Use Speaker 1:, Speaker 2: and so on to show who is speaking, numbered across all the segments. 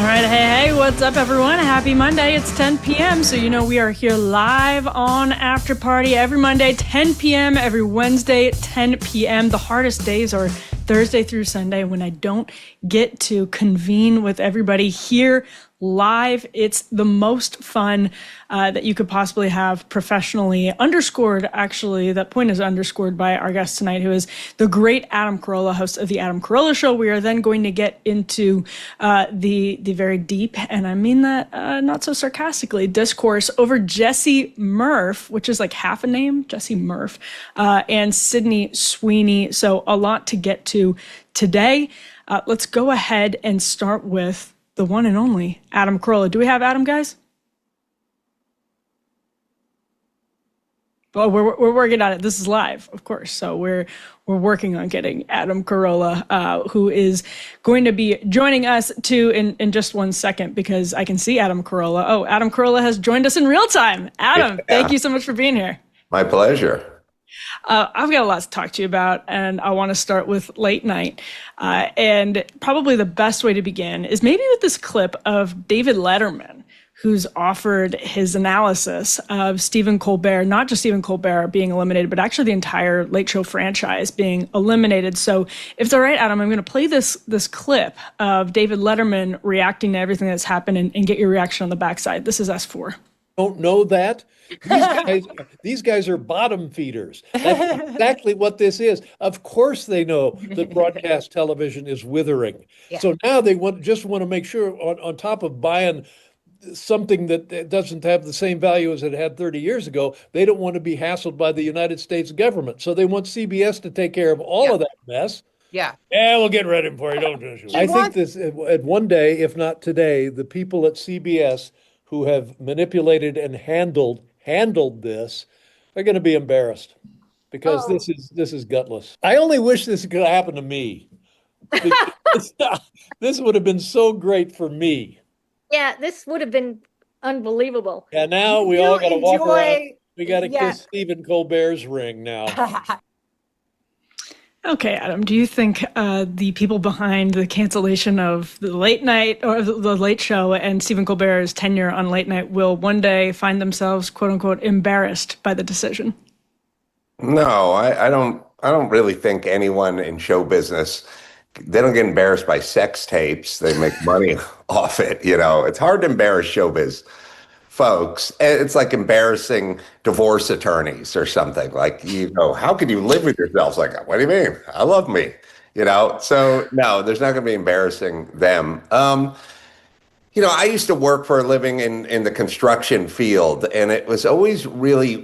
Speaker 1: right, hey, what's up, everyone? Happy Monday. It's 10 p.m., so you know we are here live on After Party every Monday, 10 p.m., every Wednesday, 10 p.m. The hardest days are Thursday through Sunday when I don't get to convene with everybody here live. It's the most fun that you could possibly have professionally. Underscored, actually, that point is underscored by our guest tonight, who is the great Adam Carolla, host of The Adam Carolla Show. We are then going to get into the very deep, and I mean that not so sarcastically, discourse over Jessie Murph, which is like half a name, Jessie Murph, and Sydney Sweeney. So a lot to get to today. Let's go ahead and start with the one and only Adam Carolla. Do we have Adam, guys? Well, we're working on it. This is live, of course. So we're working on getting Adam Carolla, who is going to be joining us too in just 1 second, because I can see Adam Carolla. Oh, Adam Carolla has joined us in real time. Adam, Thank you so much for being here.
Speaker 2: My pleasure.
Speaker 1: I've got a lot to talk to you about, and I want to start with late night. And probably the best way to begin is maybe with this clip of David Letterman, who's offered his analysis of Stephen Colbert, not just Stephen Colbert being eliminated, but actually the entire Late Show franchise being eliminated. So if it's all right, Adam, I'm going to play this clip of David Letterman reacting to everything that's happened and get your reaction on the backside. This is S4.
Speaker 3: Don't know that. These guys are bottom feeders. That's exactly what this is. Of course they know that broadcast television is withering. Yeah. So now they just want to make sure, on top of buying something that doesn't have the same value as it had 30 years ago, they don't want to be hassled by the United States government. So they want CBS to take care of all of that mess.
Speaker 4: Yeah,
Speaker 3: we'll get rid of him for you. Don't do it. I think this, at one day, if not today, the people at CBS who have manipulated and handled this are going to be embarrassed, because this is gutless. I only wish this could happen to me. This would have been so great for me.
Speaker 4: Yeah, this would have been unbelievable.
Speaker 3: Yeah, now we all got to walk around. We got to kiss Stephen Colbert's ring now.
Speaker 1: Okay, Adam, do you think the people behind the cancellation of the late night or the Late Show and Stephen Colbert's tenure on late night will one day find themselves, quote unquote, embarrassed by the decision?
Speaker 2: No, I don't really think anyone in show business, they don't get embarrassed by sex tapes. They make money off it. You know, it's hard to embarrass showbiz folks. It's like embarrassing divorce attorneys or something. Like, you know, how could you live with yourselves? Like, what do you mean? I love me, you know? So no, there's not going to be embarrassing them. You know, I used to work for a living in the construction field, and it was always really,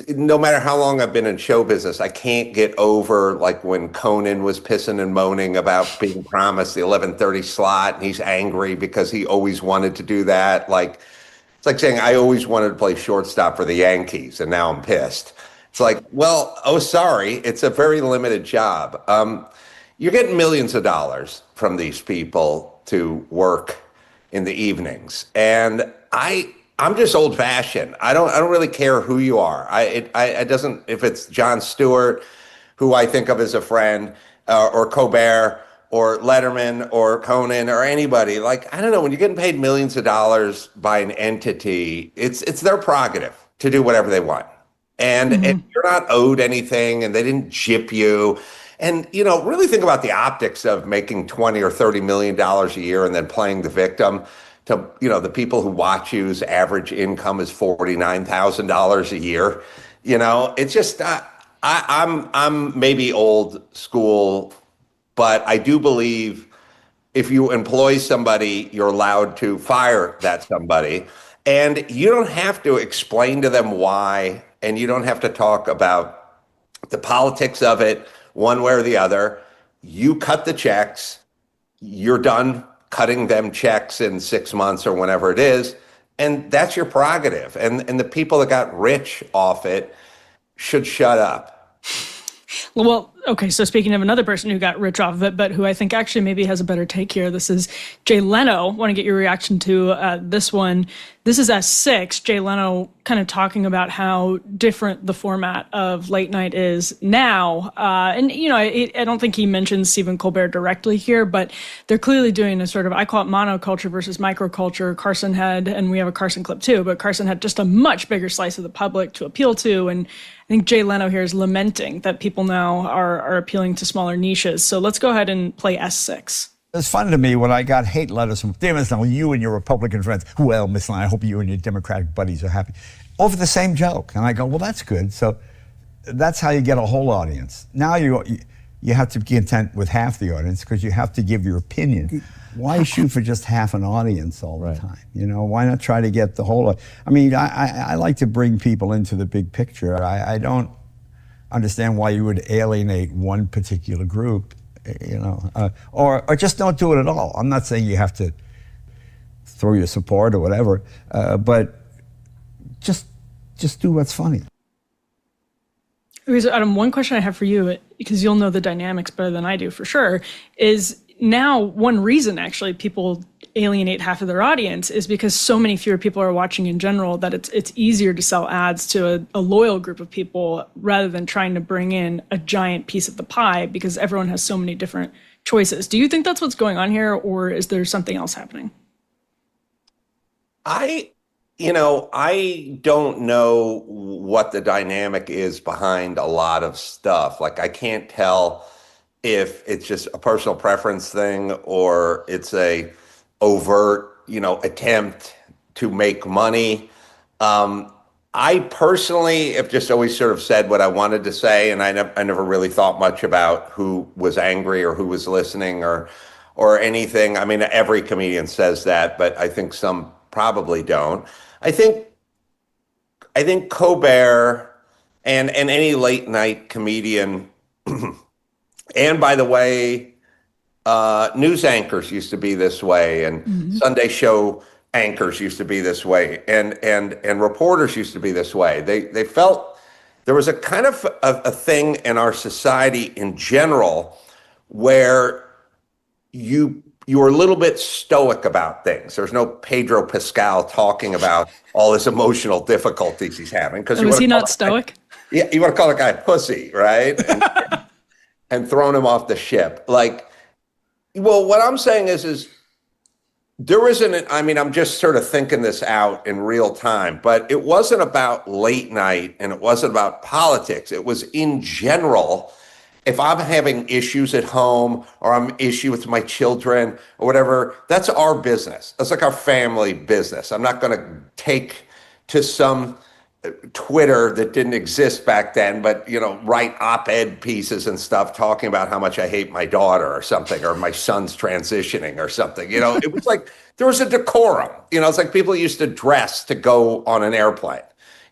Speaker 2: no matter how long I've been in show business, I can't get over like when Conan was pissing and moaning about being promised the 11:30 slot, and he's angry because he always wanted to do that. Like, it's like saying, I always wanted to play shortstop for the Yankees, and now I'm pissed. It's like, well, oh, sorry, it's a very limited job. You're getting millions of dollars from these people to work in the evenings, and I'm just old fashioned. I don't really care who you are. It doesn't, if it's Jon Stewart, who I think of as a friend, or Colbert, or Letterman, or Conan, or anybody. Like, I don't know, when you're getting paid millions of dollars by an entity, it's their prerogative to do whatever they want. And you're not owed anything, and they didn't gyp you. And, you know, really think about the optics of making $20 or $30 million a year and then playing the victim to, you know, the people who watch you's average income is $49,000 a year. You know, it's just, I'm maybe old school, but I do believe if you employ somebody, you're allowed to fire that somebody. And you don't have to explain to them why, and you don't have to talk about the politics of it one way or the other. You cut the checks, you're done cutting them checks in 6 months or whenever it is, and that's your prerogative. And the people that got rich off it should shut up.
Speaker 1: Well, Okay, so speaking of another person who got rich off of it, but who I think actually maybe has a better take here, this is Jay Leno. Want to get your reaction to this one. This is S6, Jay Leno kind of talking about how different the format of late night is now. And, you know, I don't think he mentions Stephen Colbert directly here, but they're clearly doing a sort of, I call it monoculture versus microculture. Carson had, and we have a Carson clip too, but Carson had just a much bigger slice of the public to appeal to. And I think Jay Leno here is lamenting that people now are appealing to smaller niches. So let's go ahead and play S6.
Speaker 5: It's funny to me when I got hate letters from, damn it, you and your Republican friends. Well, Miss Lyon, I hope you and your Democratic buddies are happy. Over the same joke. And I go, well, that's good. So that's how you get a whole audience. Now you have to be content with half the audience because you have to give your opinion. Why shoot for just half an audience all the time? You know, why not try to get the whole? I mean, I like to bring people into the big picture. I don't understand why you would alienate one particular group, you know, or just don't do it at all. I'm not saying you have to throw your support or whatever, but just do what's funny.
Speaker 1: Okay, so Adam, one question I have for you, because you'll know the dynamics better than I do for sure, is now one reason actually people alienate half of their audience is because so many fewer people are watching in general that it's easier to sell ads to a loyal group of people rather than trying to bring in a giant piece of the pie because everyone has so many different choices. Do you think that's what's going on here, or is there something else happening?
Speaker 2: I don't know what the dynamic is behind a lot of stuff. Like, I can't tell if it's just a personal preference thing or it's a overt, attempt to make money. I personally have just always sort of said what I wanted to say, and I never really thought much about who was angry or who was listening or anything. I mean, every comedian says that, but I think some probably don't. I think Colbert and any late night comedian, and by the way, news anchors used to be this way, and Sunday show anchors used to be this way, and reporters used to be this way. They felt there was a kind of a thing in our society in general where you were a little bit stoic about things. There's no Pedro Pascal talking about all his emotional difficulties he's having.
Speaker 1: Was he not stoic?
Speaker 2: Yeah, you want to call a guy pussy, right? And thrown him off the ship. Like, well, what I'm saying is there isn't, I'm just sort of thinking this out in real time, but it wasn't about late night and it wasn't about politics. It was in general. If I'm having issues at home or I'm issue with my children or whatever, that's our business. That's like our family business. I'm not going to take to some Twitter that didn't exist back then, but, write op-ed pieces and stuff talking about how much I hate my daughter or something, or my son's transitioning or something. It was like there was a decorum. It's like people used to dress to go on an airplane,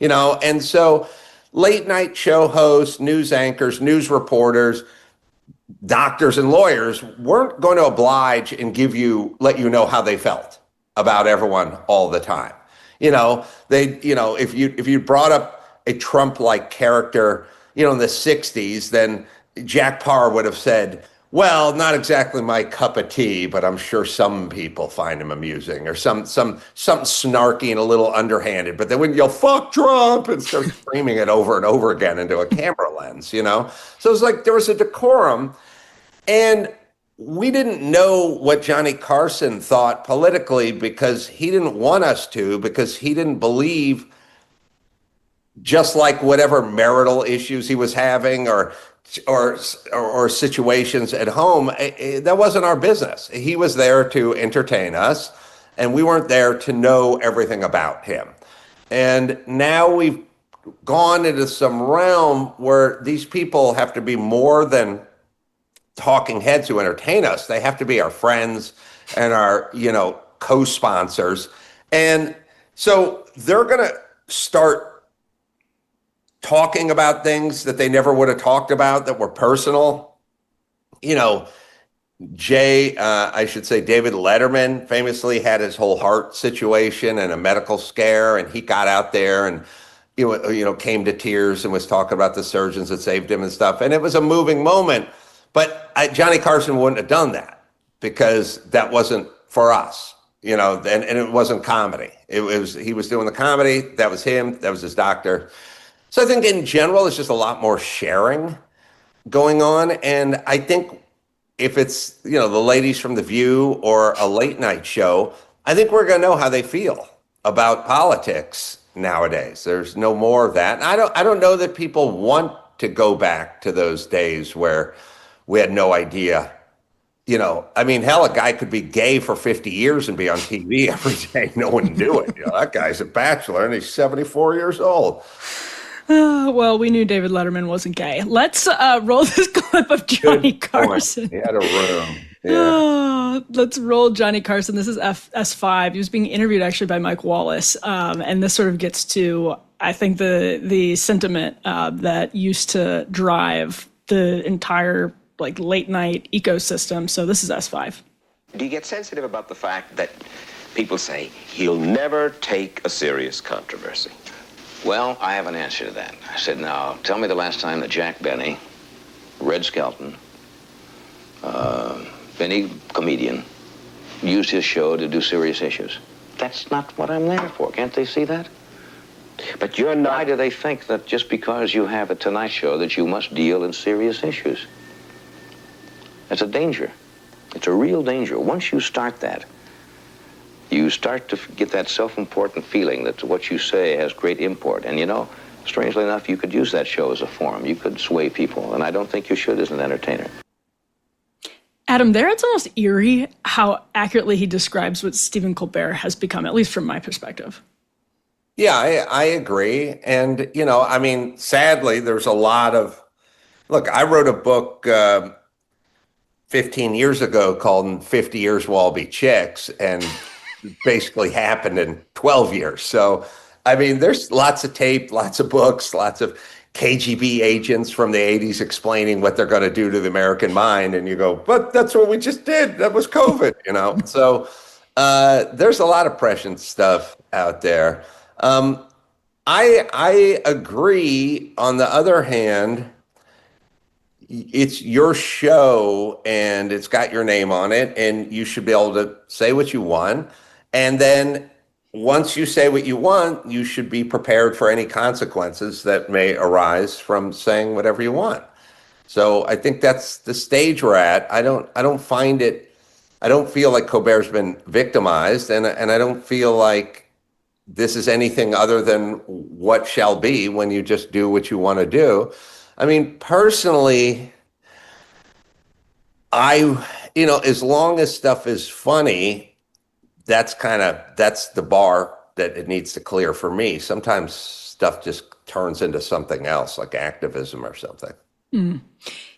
Speaker 2: and so late night show hosts, news anchors, news reporters, doctors and lawyers weren't going to oblige and let you know how they felt about everyone all the time. If you brought up a Trump-like character, in the 60s, then Jack Paar would have said, well, not exactly my cup of tea, but I'm sure some people find him amusing, or something snarky and a little underhanded. But then when you'll fuck Trump and start screaming it over and over again into a camera lens, So it's like there was a decorum, and we didn't know what Johnny Carson thought politically because he didn't want us to, because he didn't believe, just like whatever marital issues he was having or situations at home, that wasn't our business. He was there to entertain us, and we weren't there to know everything about him. And now we've gone into some realm where these people have to be more than talking heads who entertain us. They have to be our friends and our, co-sponsors. And so they're going to start talking about things that they never would have talked about that were personal. David Letterman famously had his whole heart situation and a medical scare, and he got out there and came to tears and was talking about the surgeons that saved him and stuff. And it was a moving moment. But Johnny Carson wouldn't have done that because that wasn't for us, and it wasn't comedy. He was doing the comedy. That was him. That was his doctor. So I think in general, it's just a lot more sharing going on. And I think if it's, the ladies from The View or a late night show, I think we're going to know how they feel about politics nowadays. There's no more of that. And I don't know that people want to go back to those days where we had no idea. Hell, a guy could be gay for 50 years and be on TV every day. No one knew it. That guy's a bachelor and he's 74 years old.
Speaker 1: Well, we knew David Letterman wasn't gay. Let's roll this clip of Johnny Carson.
Speaker 2: He had a room. Yeah.
Speaker 1: Let's roll Johnny Carson. This is S5. He was being interviewed actually by Mike Wallace. And this sort of gets to, I think, the sentiment that used to drive the entire late night ecosystem. So this is S5.
Speaker 6: Do you get sensitive about the fact that people say he'll never take a serious controversy?
Speaker 7: Well, I have an answer to that. I said, now, tell me the last time that Jack Benny, Red Skelton, any comedian, used his show to do serious issues. That's not what I'm there for. Can't they see that?
Speaker 6: But you're not...
Speaker 7: Why do they think that just because you have a Tonight Show that you must deal in serious issues? That's a danger. It's a real danger. Once you start that, you start to get that self-important feeling that what you say has great import. And strangely enough, you could use that show as a forum. You could sway people, and I don't think you should as an entertainer.
Speaker 1: Adam, there it's almost eerie how accurately he describes what Stephen Colbert has become, at least from my perspective.
Speaker 2: Yeah, I agree. And, sadly, there's a lot of... Look, I wrote a book 15 years ago called 50 Years Will All Be Chicks, and basically happened in 12 years. So, there's lots of tape, lots of books, lots of KGB agents from the 80s explaining what they're going to do to the American mind. And you go, but that's what we just did. That was COVID, So there's a lot of prescient stuff out there. I agree. On the other hand, it's your show and it's got your name on it, and you should be able to say what you want. And then once you say what you want, you should be prepared for any consequences that may arise from saying whatever you want. So I think that's the stage we're at. I don't feel like Colbert's been victimized, and I don't feel like this is anything other than what shall be when you just do what you want to do. Personally, as long as stuff is funny, that's the bar that it needs to clear for me. Sometimes stuff just turns into something else, like activism or something.
Speaker 1: Mm.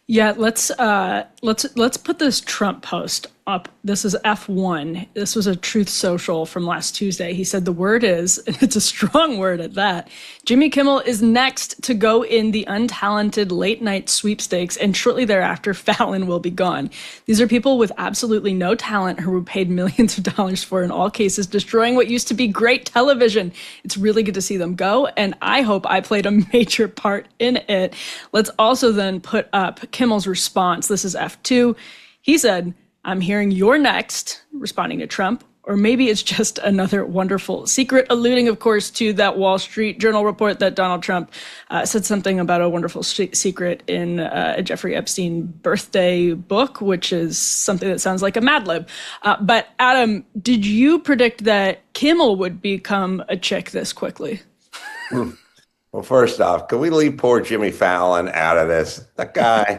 Speaker 1: Yeah, let's put this Trump post up. This is F1. This was a Truth Social from last Tuesday. He said the word is, and it's a strong word at that, Jimmy Kimmel is next to go in the untalented late night sweepstakes, and shortly thereafter, Fallon will be gone. These are people with absolutely no talent who were paid millions of dollars for, in all cases, destroying what used to be great television. It's really good to see them go, and I hope I played a major part in it. Let's also then put up Kimmel's response. This is F2. He said, I'm hearing you're next, responding to Trump, or maybe it's just another wonderful secret, alluding, of course, to that Wall Street Journal report that Donald Trump said something about a wonderful secret in a Jeffrey Epstein birthday book, which is something that sounds like a Mad Lib. But Adam, did you predict that Kimmel would become a chick this quickly?
Speaker 2: Well, first off, can we leave poor Jimmy Fallon out of this? That guy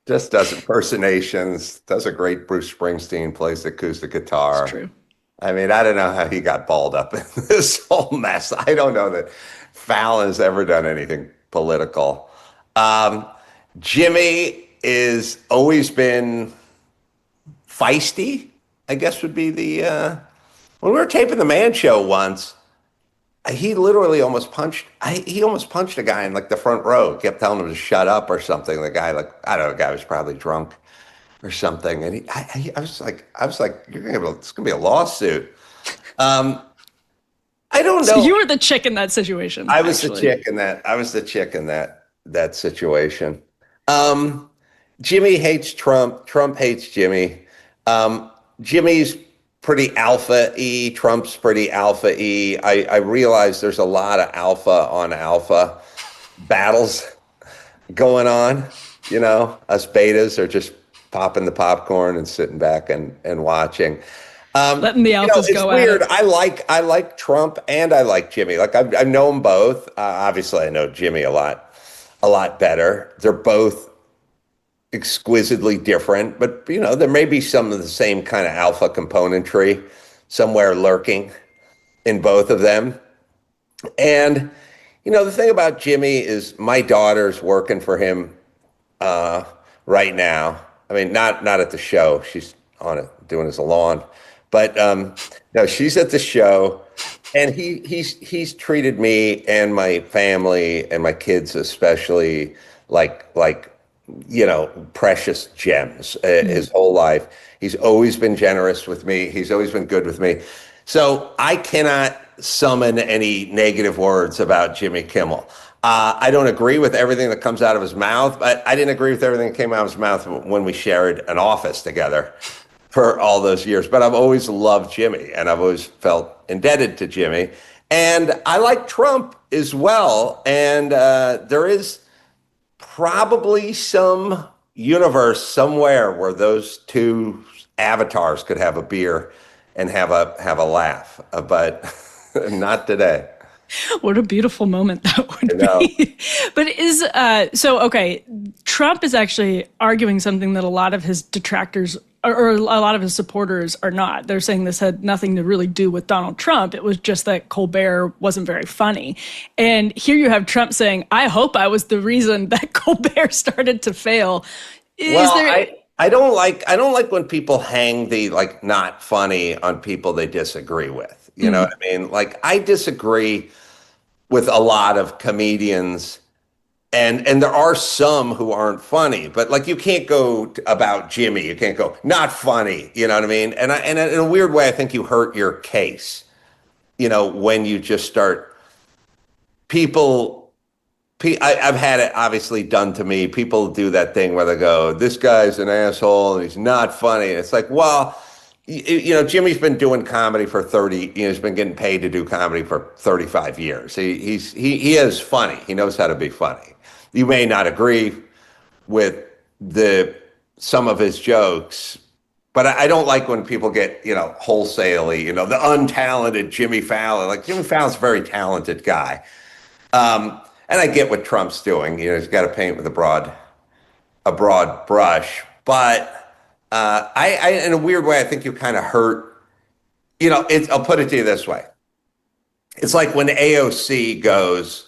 Speaker 2: just does impersonations, does a great Bruce Springsteen, plays the acoustic guitar.
Speaker 1: It's true.
Speaker 2: I don't know how he got balled up in this whole mess. I don't know that Fallon's ever done anything political. Jimmy is always been feisty, I guess would be the... when we were taping the Man Show once, he literally almost punched a guy in the front row, kept telling him to shut up or something. The guy, I don't know, the guy was probably drunk or something. And I was like, it's gonna be a lawsuit. I don't know.
Speaker 1: So you were the chick in that situation.
Speaker 2: I was
Speaker 1: actually.
Speaker 2: the chick in that. I was the chick in that situation. Jimmy hates Trump. Trump hates Jimmy. Jimmy's pretty alpha-y. Trump's pretty alpha-y. I realize there's a lot of alpha on alpha battles going on. You know, us betas are just popping the popcorn and sitting back and watching.
Speaker 1: Letting the alphas
Speaker 2: it's
Speaker 1: go
Speaker 2: weird.
Speaker 1: at it.
Speaker 2: I like Trump and I like Jimmy. Like I know them both. Obviously, I know Jimmy a lot better. They're both exquisitely different, but you know, there may be some of the same kind of alpha componentry somewhere lurking in both of them. And you know, the thing about Jimmy is my daughter's working for him right now. I mean, not at the show. She's on it doing his lawn. But no, she's at the show, and he's treated me and my family and my kids especially like you know, precious gems his whole life. He's always been generous with me. He's always been good with me. So I cannot summon any negative words about Jimmy Kimmel. I don't agree with everything that comes out of his mouth, but I didn't agree with everything that came out of his mouth when we shared an office together for all those years. But I've always loved Jimmy, and I've always felt indebted to Jimmy. And I like Trump as well. And there is probably some universe somewhere where those two avatars could have a beer and have a laugh, but not today.
Speaker 1: What a beautiful moment that would be. But okay, Trump is actually arguing something that a lot of his detractors or a lot of his supporters are not. They're saying this had nothing to really do with Donald Trump. It was just that Colbert wasn't very funny. And here you have Trump saying, I hope I was the reason that Colbert started to fail.
Speaker 2: I don't like when people hang the like not funny on people they disagree with. You know what I mean? Like I disagree with a lot of comedians. And there are some who aren't funny, but like you can't go about Jimmy. You can't go not funny. You know what I mean? And in a weird way, I think you hurt your case. You know, when you just start I've had it obviously done to me. People do that thing where they go, "This guy's an asshole and he's not funny." And it's like, well, you know, Jimmy's been doing comedy for 30. You know, he's been getting paid to do comedy for 35 years. He is funny. He knows how to be funny. You may not agree with some of his jokes, but I don't like when people get, you know, wholesalely, you know, the untalented Jimmy Fallon. Like Jimmy Fallon's a very talented guy. And I get what Trump's doing. You know, he's got to paint with a broad brush. But I in a weird way, I think you kind of hurt. You know, I'll put it to you this way. It's like when AOC goes,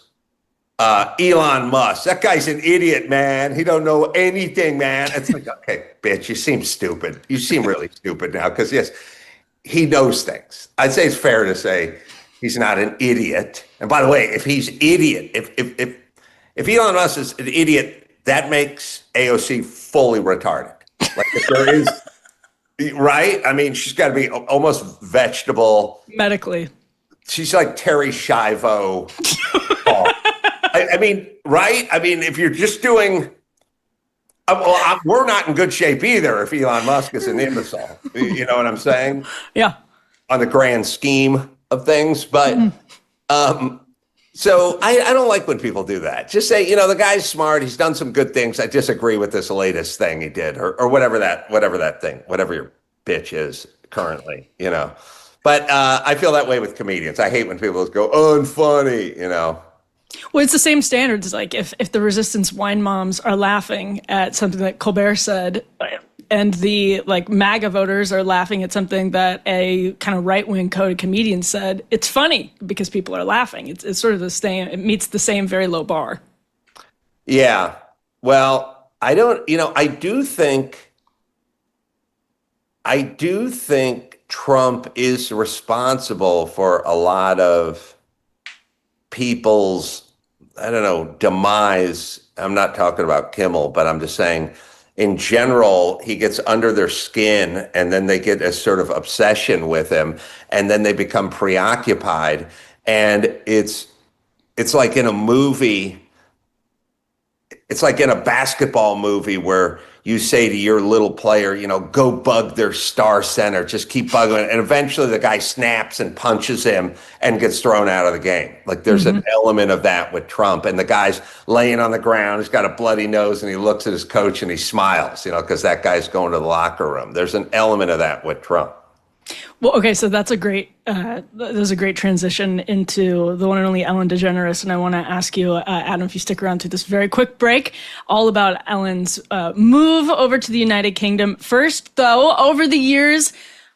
Speaker 2: Elon Musk, that guy's an idiot, man. He don't know anything, man. It's like, okay, bitch, you seem stupid. You seem really stupid now because, yes, he knows things. I'd say it's fair to say he's not an idiot. And by the way, if he's idiot, if Elon Musk is an idiot, that makes AOC fully retarded. Like if there is, right? I mean, she's got to be almost vegetable.
Speaker 1: Medically.
Speaker 2: She's like Terry Schiavo. I mean, right? I mean, if you're just doing, we're not in good shape either if Elon Musk is an imbecile. You know what I'm saying?
Speaker 1: Yeah.
Speaker 2: On the grand scheme of things. But so I don't like when people do that. Just say, you know, the guy's smart. He's done some good things. I disagree with this latest thing he did or whatever that thing, whatever your bitch is currently, you know. But I feel that way with comedians. I hate when people go, unfunny, you know.
Speaker 1: Well, it's the same standards. Like if the resistance wine moms are laughing at something that Colbert said, and the like MAGA voters are laughing at something that a kind of right-wing coded comedian said, it's funny because people are laughing. It's sort of the same. It meets the same very low bar.
Speaker 2: Yeah. Well, I do think Trump is responsible for a lot of people's, I don't know, demise. I'm not talking about Kimmel, but I'm just saying in general, he gets under their skin and then they get a sort of obsession with him and then they become preoccupied And it's like in a movie, it's like in a basketball movie where you say to your little player, go bug their star center, just keep bugging. And eventually the guy snaps and punches him and gets thrown out of the game. Like there's an element of that with Trump. And the guy's laying on the ground, he's got a bloody nose, and he looks at his coach and he smiles, because that guy's going to the locker room. There's an element of that with Trump.
Speaker 1: Well, okay, so that's a great transition into the one and only Ellen DeGeneres, and I want to ask you, Adam, if you stick around to this very quick break, all about Ellen's move over to the United Kingdom. First, though, over the years,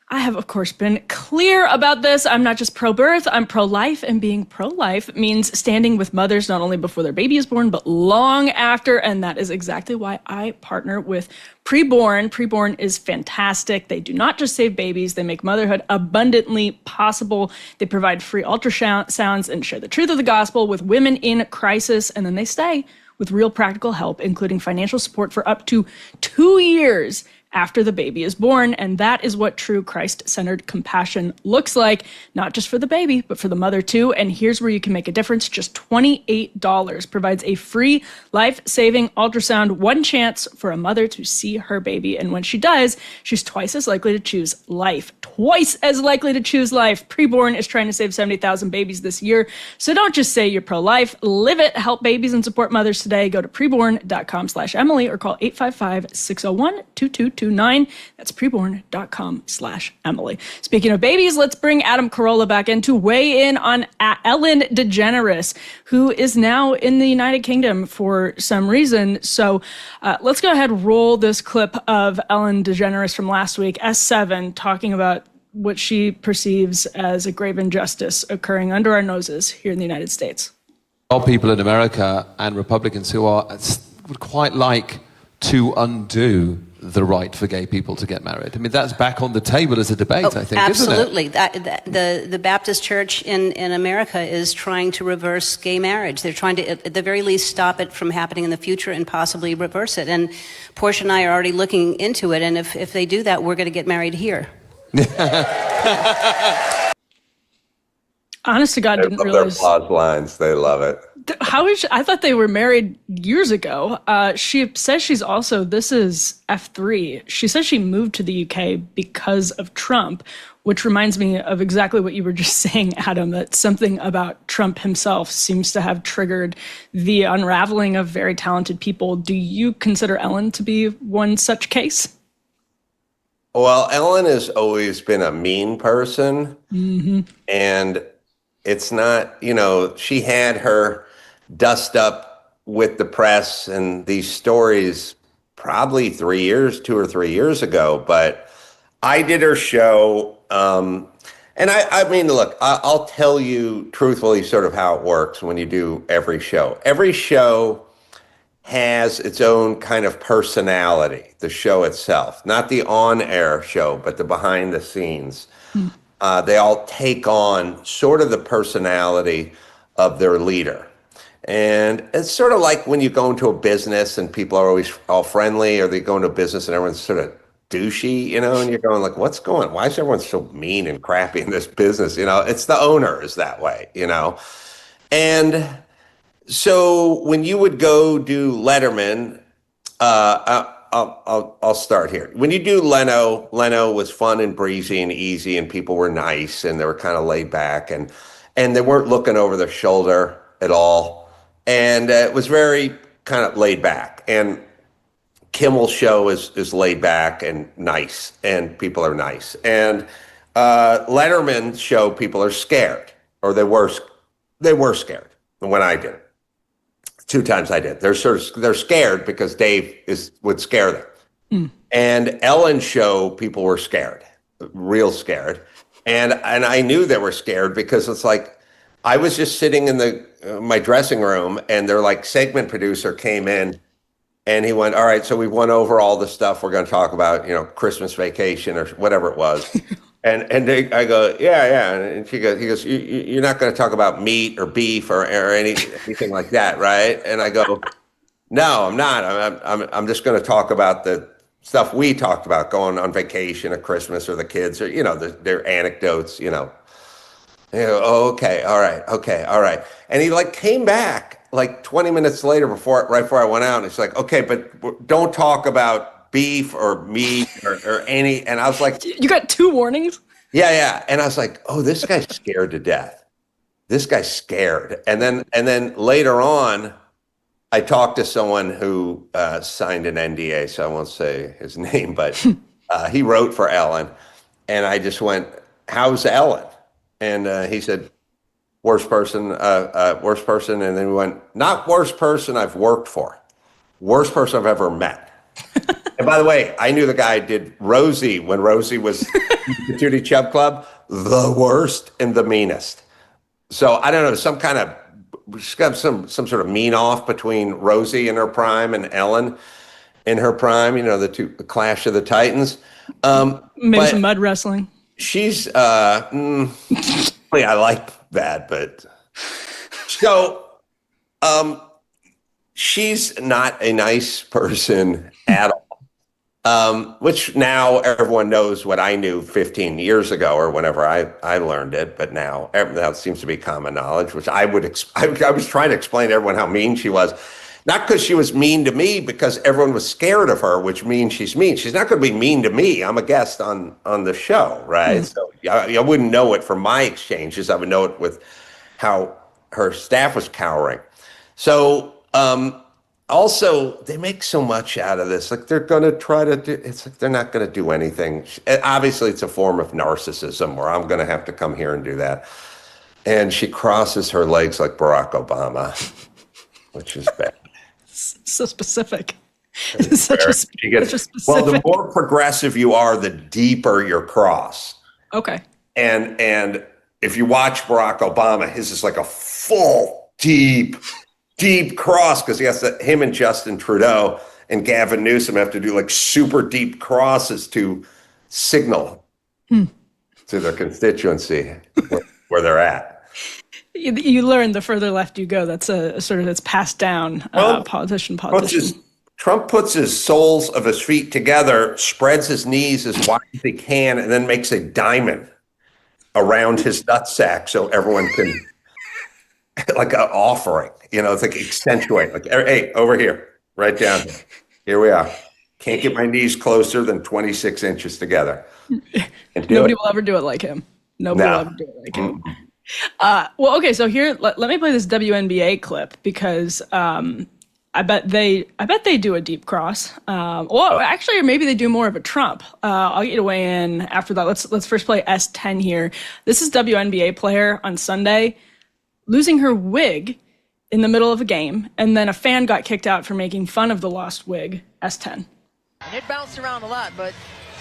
Speaker 1: I have, of course, been clear about this. I'm not just pro-birth, I'm pro-life, and being pro-life means standing with mothers not only before their baby is born, but long after, and that is exactly why I partner with Preborn. Preborn is fantastic. They do not just save babies, they make motherhood abundantly possible. They provide free ultrasounds and share the truth of the gospel with women in crisis, and then they stay with real practical help, including financial support for up to 2 years after the baby is born. And that is what true Christ-centered compassion looks like, not just for the baby, but for the mother too. And here's where you can make a difference. Just $28 provides a free life-saving ultrasound, one chance for a mother to see her baby. And when she does, she's twice as likely to choose life. Twice as likely to choose life. Preborn is trying to save 70,000 babies this year. So don't just say you're pro-life, live it. Help babies and support mothers today. Go to preborn.com/Emily or call 855-601-2222. That's preborn.com/Emily. Speaking of babies, let's bring Adam Carolla back in to weigh in on Ellen DeGeneres, who is now in the United Kingdom for some reason. So let's go ahead and roll this clip of Ellen DeGeneres from last week, S7, talking about what she perceives as a grave injustice occurring under our noses here in the United States.
Speaker 8: All people in America and Republicans who would quite like to undo the right for gay people to get married. I mean, that's back on the table as a debate, I think,
Speaker 9: absolutely.
Speaker 8: isn't it?
Speaker 9: The Baptist Church in America is trying to reverse gay marriage. They're trying to, at the very least, stop it from happening in the future and possibly reverse it. And Portia and I are already looking into it, and if they do that, we're going to get married here.
Speaker 1: Honest to God, didn't realize.
Speaker 2: Their applause lines, they love it.
Speaker 1: I thought they were married years ago. She says she's also, this is F3. She says she moved to the UK because of Trump, which reminds me of exactly what you were just saying, Adam, that something about Trump himself seems to have triggered the unraveling of very talented people. Do you consider Ellen to be one such case?
Speaker 2: Well, Ellen has always been a mean person. And it's not, she had her dust up with the press and these stories probably 2 or 3 years ago, but I did her show. And I mean, look, I'll tell you truthfully sort of how it works when you do every show. Every show has its own kind of personality, the show itself, not the on-air show, but the behind the scenes. They all take on sort of the personality of their leader. And it's sort of like when you go into a business and people are always all friendly, or they go into a business and everyone's sort of douchey, and you're going like, what's going on? Why is everyone so mean and crappy in this business? It's the owner is that way, And so when you would go do Letterman, I'll start here. When you do Leno was fun and breezy and easy, and people were nice and they were kind of laid back, and they weren't looking over their shoulder at all. And it was very kind of laid back. And Kimmel's show is laid back and nice, and people are nice. And Letterman's show, people are scared, or they were scared when I did it. 2 times I did. They're scared because Dave would scare them. And Ellen's show, people were scared, real scared. And I knew they were scared because it's like, I was just sitting in my dressing room, and their segment producer came in, and he went, all right, so we've went over all the stuff we're going to talk about, Christmas Vacation or whatever it was. I go, yeah. And he goes, you're not going to talk about meat or beef or anything like that, right? And I go, no, I'm not. I'm just going to talk about the stuff we talked about, going on vacation at Christmas, or the kids, or their anecdotes, Oh, okay, all right, okay, all right. And he like came back like 20 minutes later right before I went out, and he's like, okay, but don't talk about beef or meat or any. And I was like,
Speaker 1: you got 2 warnings?
Speaker 2: Yeah. And I was like, oh, this guy's scared to death. This guy's scared. And then later on, I talked to someone who signed an NDA, so I won't say his name, but he wrote for Ellen. And I just went, how's Ellen? And he said, worst person. And then we went, not worst person I've worked for, worst person I've ever met. And by the way, I knew the guy did Rosie when Rosie was the Judy Chubb Club, the worst and the meanest. So I don't know, she's got some sort of mean off between Rosie in her prime and Ellen in her prime, the clash of the Titans.
Speaker 1: Maybe some mud wrestling.
Speaker 2: She's, I like that, but so, she's not a nice person at all. Which now everyone knows what I knew 15 years ago or whenever I learned it, but now that seems to be common knowledge, which I was trying to explain to everyone how mean she was. Not because she was mean to me, because everyone was scared of her, which means she's mean. She's not going to be mean to me. I'm a guest on the show, right? So I wouldn't know it from my exchanges. I would know it with how her staff was cowering. So also, they make so much out of this. Like they're going to try to do, it's like they're not going to do anything. Obviously, it's a form of narcissism where I'm going to have to come here and do that. And she crosses her legs like Barack Obama, which is bad.
Speaker 1: So specific. Such a specific.
Speaker 2: Well, the more progressive you are, the deeper your cross.
Speaker 1: Okay.
Speaker 2: And if you watch Barack Obama, his is like a full, deep cross, because him and Justin Trudeau and Gavin Newsom have to do like super deep crosses to signal to their constituency where they're at.
Speaker 1: You learn the further left you go. That's that's passed down. Politician.
Speaker 2: Trump puts his soles of his feet together, spreads his knees as wide as he can, and then makes a diamond around his nutsack so everyone can, like an offering, it's like accentuate. Like, hey, over here, right down here. Here we are. Can't get my knees closer than 26 inches together.
Speaker 1: Nobody will ever do it like him. Nobody will ever do it like him. Well, okay, so here, let me play this WNBA clip because I bet they do a deep cross. Actually, or maybe they do more of a Trump. I'll get you to weigh in after that. Let's first play S10 here. This is WNBA player on Sunday losing her wig in the middle of a game, and then a fan got kicked out for making fun of the lost wig. S10.
Speaker 10: And it bounced around a lot, but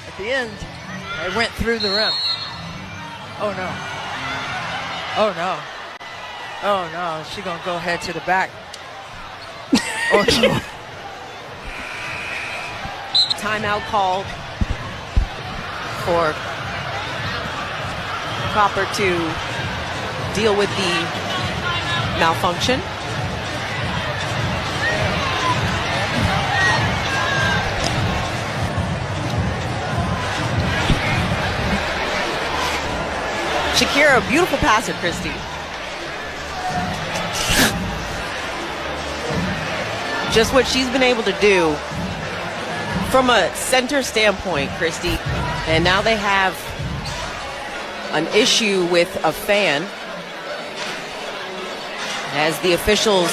Speaker 10: at the end, it went through the rim. Oh no. Oh no. Oh no, she's gonna go head to the back. Oh no.
Speaker 11: Timeout called for Colbert to deal with the malfunction. Shakira, a beautiful passer, Christy. Just what she's been able to do from a center standpoint, Christy. And now they have an issue with a fan as the officials,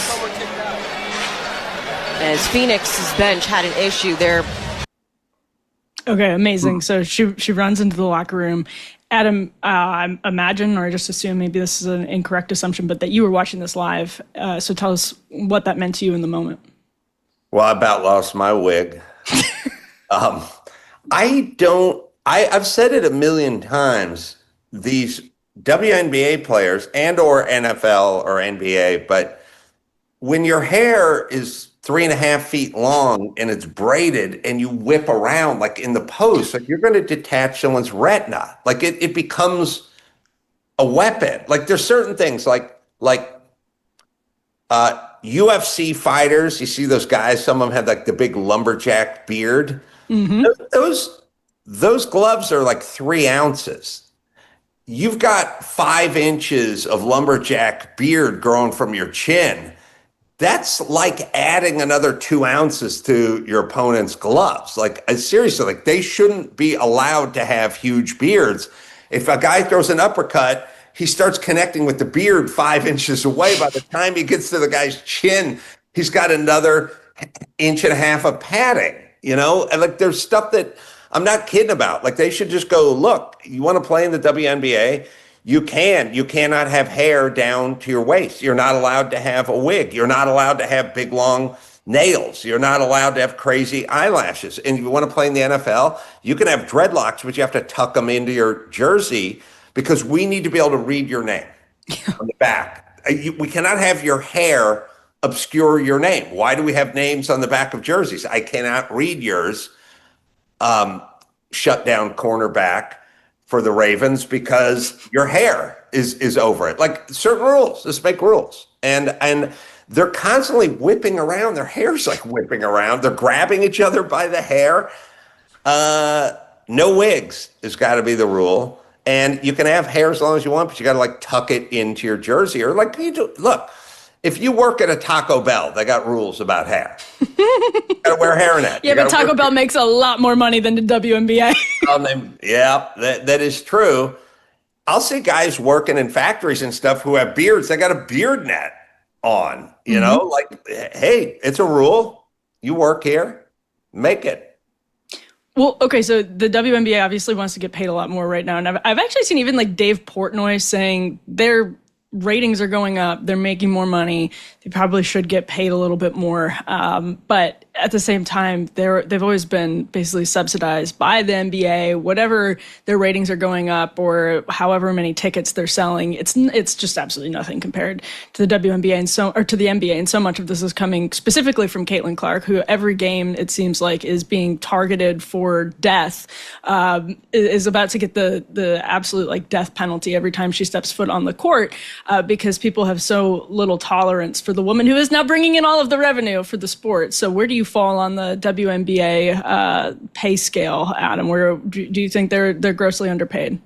Speaker 11: as Phoenix's bench had an issue there.
Speaker 1: Okay, amazing. So she runs into the locker room. Adam, I imagine, or I just assume maybe this is an incorrect assumption, but that you were watching this live. So tell us what that meant to you in the moment.
Speaker 2: Well, I about lost my wig. I've said it a million times, these WNBA players and or NFL or NBA, but when your hair is 3.5 feet long and it's braided and you whip around like in the post, like you're going to detach someone's retina. Like it becomes a weapon. Like there's certain things like UFC fighters. You see those guys, some of them have like the big lumberjack beard. Mm-hmm. Those gloves are like 3 ounces. you've got 5 inches of lumberjack beard growing from your chin. That's like adding another 2 ounces to your opponent's gloves. Like, seriously, like they shouldn't be allowed to have huge beards. If a guy throws an uppercut, he starts connecting with the beard 5 inches away. By the time he gets to the guy's chin, he's got another 1.5 inches of padding, you know? And like, there's stuff that I'm not kidding about. Like, they should just go, look, you want to play in the WNBA? You can. You cannot have hair down to your waist. You're not allowed to have a wig. You're not allowed to have big, long nails. You're not allowed to have crazy eyelashes. And if you want to play in the NFL, you can have dreadlocks, but you have to tuck them into your jersey because we need to be able to read your name on the back. We cannot have your hair obscure your name. Why do we have names on the back of jerseys? I cannot read yours. Shut down cornerback for the Ravens because your hair is over it. Like, certain rules, just make rules. And they're constantly whipping around. Their hair's like whipping around. They're grabbing each other by the hair. No wigs has got to be the rule. And you can have hair as long as you want, but you got to like tuck it into your jersey, or like you do. Look, if you work at a Taco Bell, they got rules about hair. You got to wear a hairnet.
Speaker 1: Yeah, but Taco Bell makes a lot more money than the WNBA.
Speaker 2: Yeah, that is true. I'll see guys working in factories and stuff who have beards. They got a beard net on, you know, like, hey, it's a rule. You work here, make it.
Speaker 1: Well, okay, so the WNBA obviously wants to get paid a lot more right now. And I've actually seen even like Dave Portnoy saying their ratings are going up. They're making more money. They probably should get paid a little bit more. But at the same time, they've always been basically subsidized by the NBA. Whatever their ratings are going up or however many tickets they're selling, it's just absolutely nothing compared to the WNBA or to the NBA. And so much of this is coming specifically from Caitlin Clark, who every game, it seems like, is being targeted for death, is about to get the absolute like death penalty every time she steps foot on the court, because people have so little tolerance for the woman who is now bringing in all of the revenue for the sport. So where do you fall on the WNBA pay scale, Adam? Where do you think they're grossly underpaid?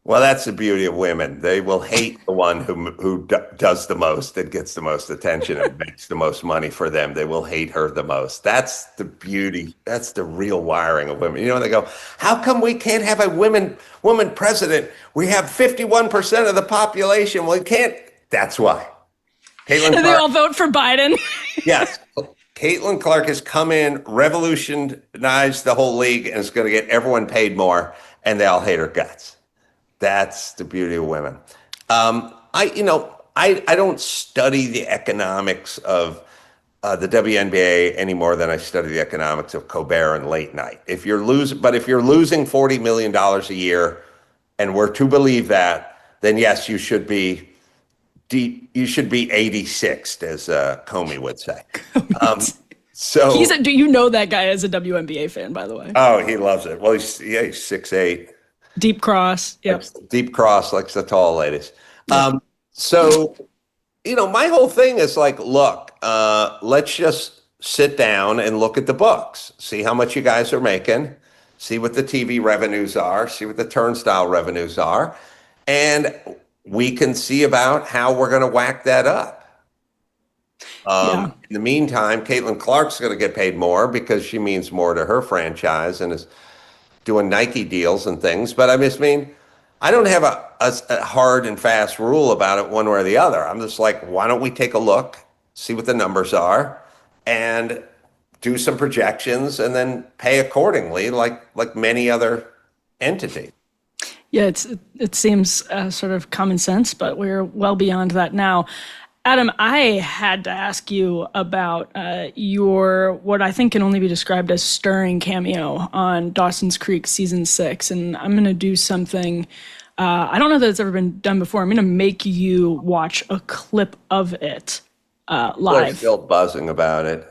Speaker 2: Well, that's the beauty of women. They will hate the one who does the most and gets the most attention and makes the most money for them. They will hate her the most. That's the beauty. That's the real wiring of women. You know, they go, how come we can't have a woman president? We have 51% of the population. Well, we can't. That's why. Caitlin Clark,
Speaker 1: they all vote for Biden.
Speaker 2: Yes. Caitlin Clark has come in, revolutionized the whole league, and is going to get everyone paid more, and they all hate her guts. That's the beauty of women. I don't study the economics of the WNBA any more than I study the economics of Colbert and late night. If you're losing $40 million a year, and we're to believe that, then yes, you should be 86th, as Comey would say.
Speaker 1: Do you know that guy as a WNBA fan, by the way?
Speaker 2: Oh, he loves it. Well, he's 6'8".
Speaker 1: Deep cross. Yep.
Speaker 2: Deep cross, likes the tall ladies. So, my whole thing is like, look, let's just sit down and look at the books, see how much you guys are making, see what the TV revenues are, see what the turnstile revenues are, and we can see about how we're going to whack that up. In the meantime, Caitlin Clark's going to get paid more because she means more to her franchise and is doing Nike deals and things. But I don't have a hard and fast rule about it one way or the other. I'm just like, why don't we take a look, see what the numbers are, and do some projections and then pay accordingly like many other entities.
Speaker 1: Yeah, it seems sort of common sense, but we're well beyond that now. Adam, I had to ask you about your, what I think can only be described as stirring cameo on Dawson's Creek season 6. And I'm going to do something, I don't know that it's ever been done before. I'm going to make you watch a clip of it live.
Speaker 2: We're still buzzing about it.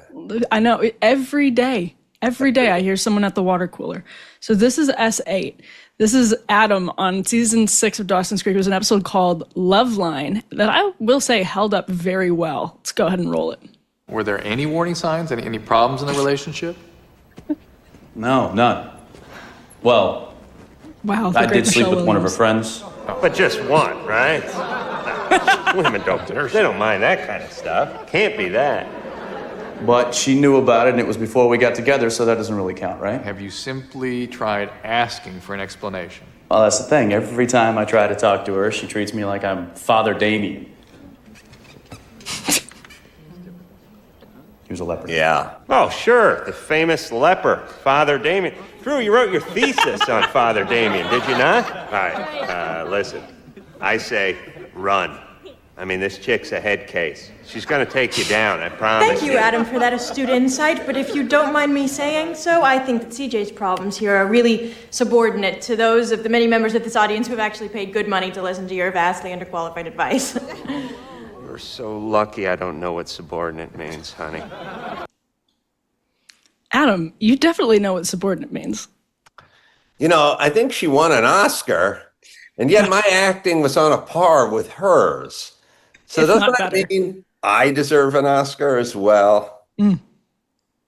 Speaker 1: I know, every day I hear someone at the water cooler. So this is S8. This is Adam on season 6 of Dawson's Creek. It was an episode called Loveline that I will say held up very well. Let's go ahead and roll it.
Speaker 12: Were there any warning signs, any problems in the relationship?
Speaker 13: No, none. Well,
Speaker 1: Wow.
Speaker 13: I did sleep with one of her friends.
Speaker 14: But just one, right? Women don't they don't mind that kind of stuff. Can't be that.
Speaker 13: But she knew about it, and it was before we got together, so that doesn't really count, right?
Speaker 12: Have you simply tried asking for an explanation?
Speaker 13: Well, that's the thing. Every time I try to talk to her, she treats me like I'm Father Damien. He was a leper.
Speaker 14: Yeah. Oh, sure. The famous leper, Father Damien. Drew, you wrote your thesis on Father Damien, did you not? All right. Listen, I say run. I mean, this chick's a head case. She's going to take you down, I promise.
Speaker 15: Thank you, Adam, for that astute insight. But if you don't mind me saying so, I think that CJ's problems here are really subordinate to those of the many members of this audience who have actually paid good money to listen to your vastly underqualified advice.
Speaker 14: You're so lucky I don't know what subordinate means, honey.
Speaker 1: Adam, you definitely know what subordinate means.
Speaker 2: You know, I think she won an Oscar, and yet my acting was on a par with hers. So doesn't that mean I deserve an Oscar as well?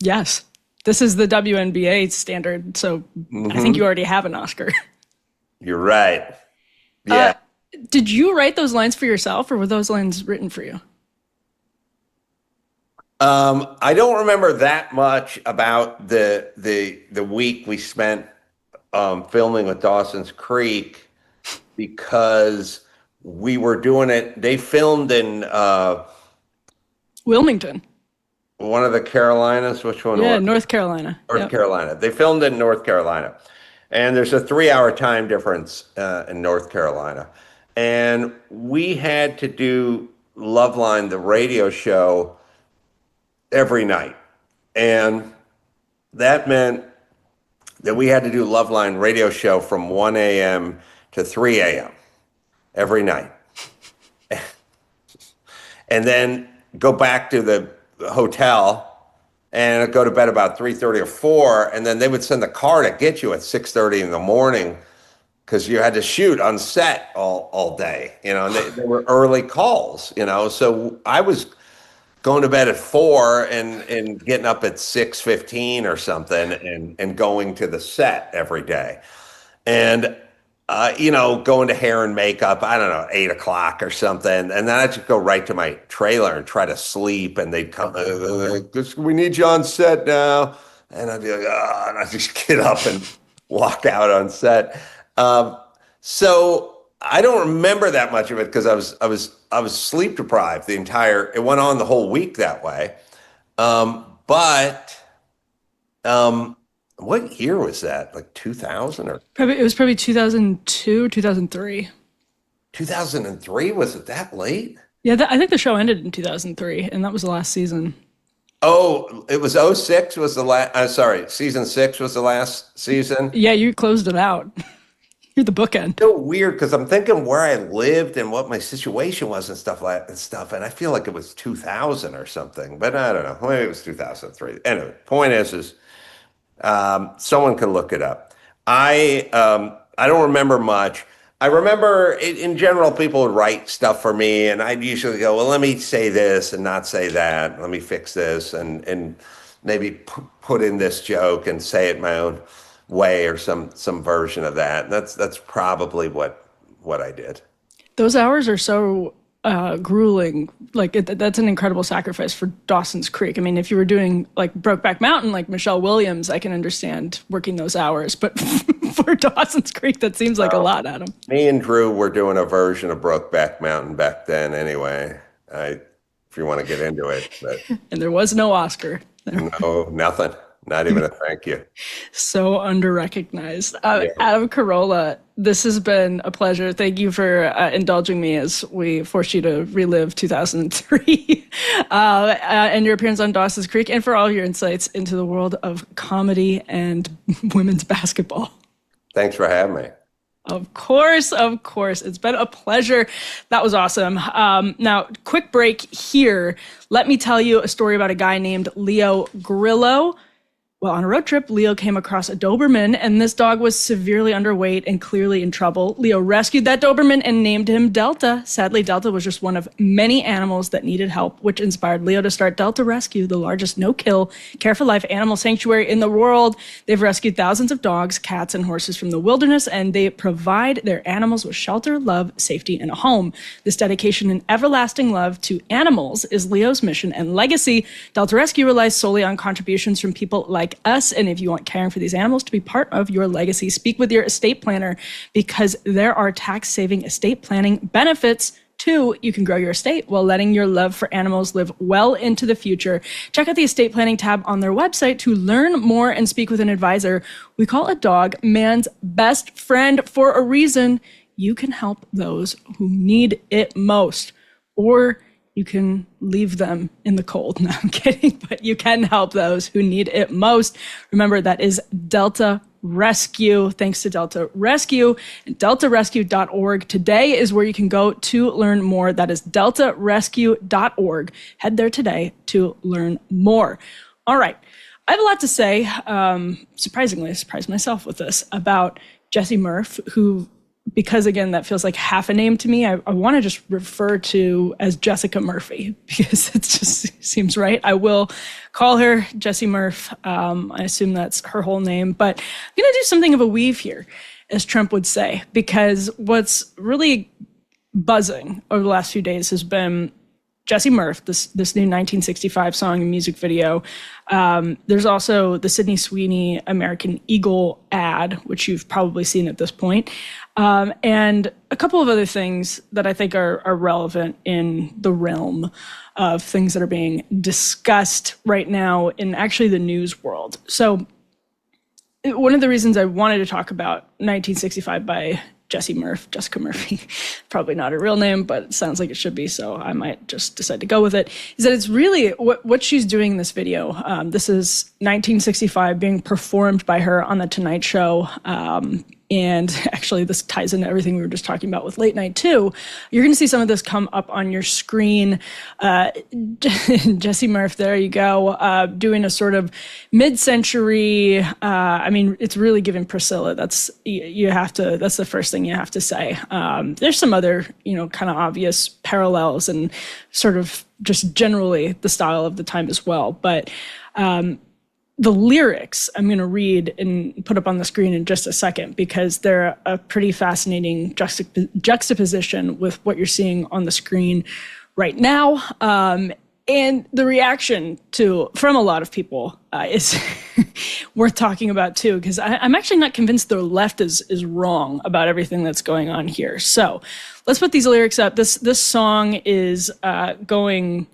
Speaker 1: Yes. This is the WNBA standard, so I think you already have an Oscar.
Speaker 2: You're right. Yeah.
Speaker 1: Did you write those lines for yourself, or were those lines written for you?
Speaker 2: I don't remember that much about the week we spent filming with Dawson's Creek, because we were doing it. They filmed in
Speaker 1: Wilmington.
Speaker 2: One of the Carolinas. Which one?
Speaker 1: Yeah, North Carolina.
Speaker 2: North Carolina. They filmed in North Carolina, and there's a 3-hour time difference in North Carolina, and we had to do Loveline, the radio show, every night, and that meant that we had to do Loveline radio show from 1 a.m. to 3 a.m. every night. And then go back to the hotel and go to bed about 3:30 or 4, and then they would send the car to get you at 6:30 in the morning, because you had to shoot on set all day, you know, and they were early calls, you know. So I was going to bed at 4 and getting up at 6:15 or something and going to the set every day. And you know, going to hair and makeup, I don't know, 8 o'clock or something. And then I'd just go right to my trailer and try to sleep. And they'd come, we need you on set now. And I'd be like, oh, and I'd just get up and walk out on set. So I don't remember that much of it, because I was sleep deprived it went on the whole week that way. What year was that? Like 2000 or?
Speaker 1: It was probably 2002, 2003.
Speaker 2: 2003? Was it that late?
Speaker 1: Yeah, I think the show ended in 2003, and that was the last season.
Speaker 2: Oh, it was 06 was the last, season 6 was the last season?
Speaker 1: Yeah, you closed it out. You're the bookend.
Speaker 2: So weird, because I'm thinking where I lived and what my situation was and stuff, and I feel like it was 2000 or something, but I don't know. Maybe it was 2003. Anyway, point is someone can look it up. I don't remember much. I remember in general, people would write stuff for me, and I'd usually go, well, let me say this and not say that. Let me fix this and maybe put in this joke and say it my own way, or some version of that. And that's probably what I did.
Speaker 1: Those hours are so grueling. Like that's an incredible sacrifice for Dawson's Creek. I mean, if you were doing like Brokeback Mountain, like Michelle Williams, I can understand working those hours. But for Dawson's Creek, that seems like a lot, Adam.
Speaker 2: Me and Drew were doing a version of Brokeback Mountain back then anyway. If you want to get into it. But
Speaker 1: and there was no Oscar.
Speaker 2: No, nothing. Not even a thank you.
Speaker 1: So under-recognized. Adam Carolla, this has been a pleasure. Thank you for indulging me as we forced you to relive 2003 and your appearance on Dawson's Creek, and for all your insights into the world of comedy and women's basketball.
Speaker 2: Thanks for having me.
Speaker 1: Of course. It's been a pleasure. That was awesome. Now, quick break here. Let me tell you a story about a guy named Leo Grillo. Well, on a road trip, Leo came across a Doberman, and this dog was severely underweight and clearly in trouble. Leo rescued that Doberman and named him Delta. Sadly, Delta was just one of many animals that needed help, which inspired Leo to start Delta Rescue, the largest no-kill, care-for-life animal sanctuary in the world. They've rescued thousands of dogs, cats, and horses from the wilderness, and they provide their animals with shelter, love, safety, and a home. This dedication and everlasting love to animals is Leo's mission and legacy. Delta Rescue relies solely on contributions from people like us, and if you want caring for these animals to be part of your legacy, speak with your estate planner, because there are tax-saving estate planning benefits too. You can grow your estate while letting your love for animals live well into the future. Check out the estate planning tab on their website to learn more and speak with an advisor. We call a dog man's best friend for a reason. You can help those who need it most, or you can leave them in the cold. No, I'm kidding, but you can help those who need it most. Remember, that is Delta Rescue. Thanks to Delta Rescue. DeltaRescue.org. Today is where you can go to learn more. That is DeltaRescue.org. Head there today to learn more. All right. I have a lot to say. Surprisingly, I surprised myself with this about Jessie Murph, who, because again, that feels like half a name to me, I want to just refer to as Jessica Murphy, because it just seems right. I will call her Jessie Murph. I assume that's her whole name, but I'm going to do something of a weave here, as Trump would say, because what's really buzzing over the last few days has been Jessie Murph, this new 1965 song and music video. There's also the Sydney Sweeney American Eagle ad, which you've probably seen at this point. And a couple of other things that I think are relevant in the realm of things that are being discussed right now in actually the news world. So one of the reasons I wanted to talk about 1965 by Jessica Murphy, probably not a real name, but it sounds like it should be, so I might just decide to go with it, is that it's really what she's doing in this video. This is 1965 being performed by her on The Tonight Show. And actually, this ties into everything we were just talking about with late night, too. You're going to see some of this come up on your screen. Jessie Murph, there you go, doing a sort of mid-century, I mean, it's really giving Priscilla. That's the first thing you have to say. There's some other, kind of obvious parallels and sort of just generally the style of the time as well. But the lyrics I'm going to read and put up on the screen in just a second, because they're a pretty fascinating juxtaposition with what you're seeing on the screen right now. And the reaction from a lot of people is worth talking about too, because I'm actually not convinced the left is wrong about everything that's going on here. So let's put these lyrics up. This song is going...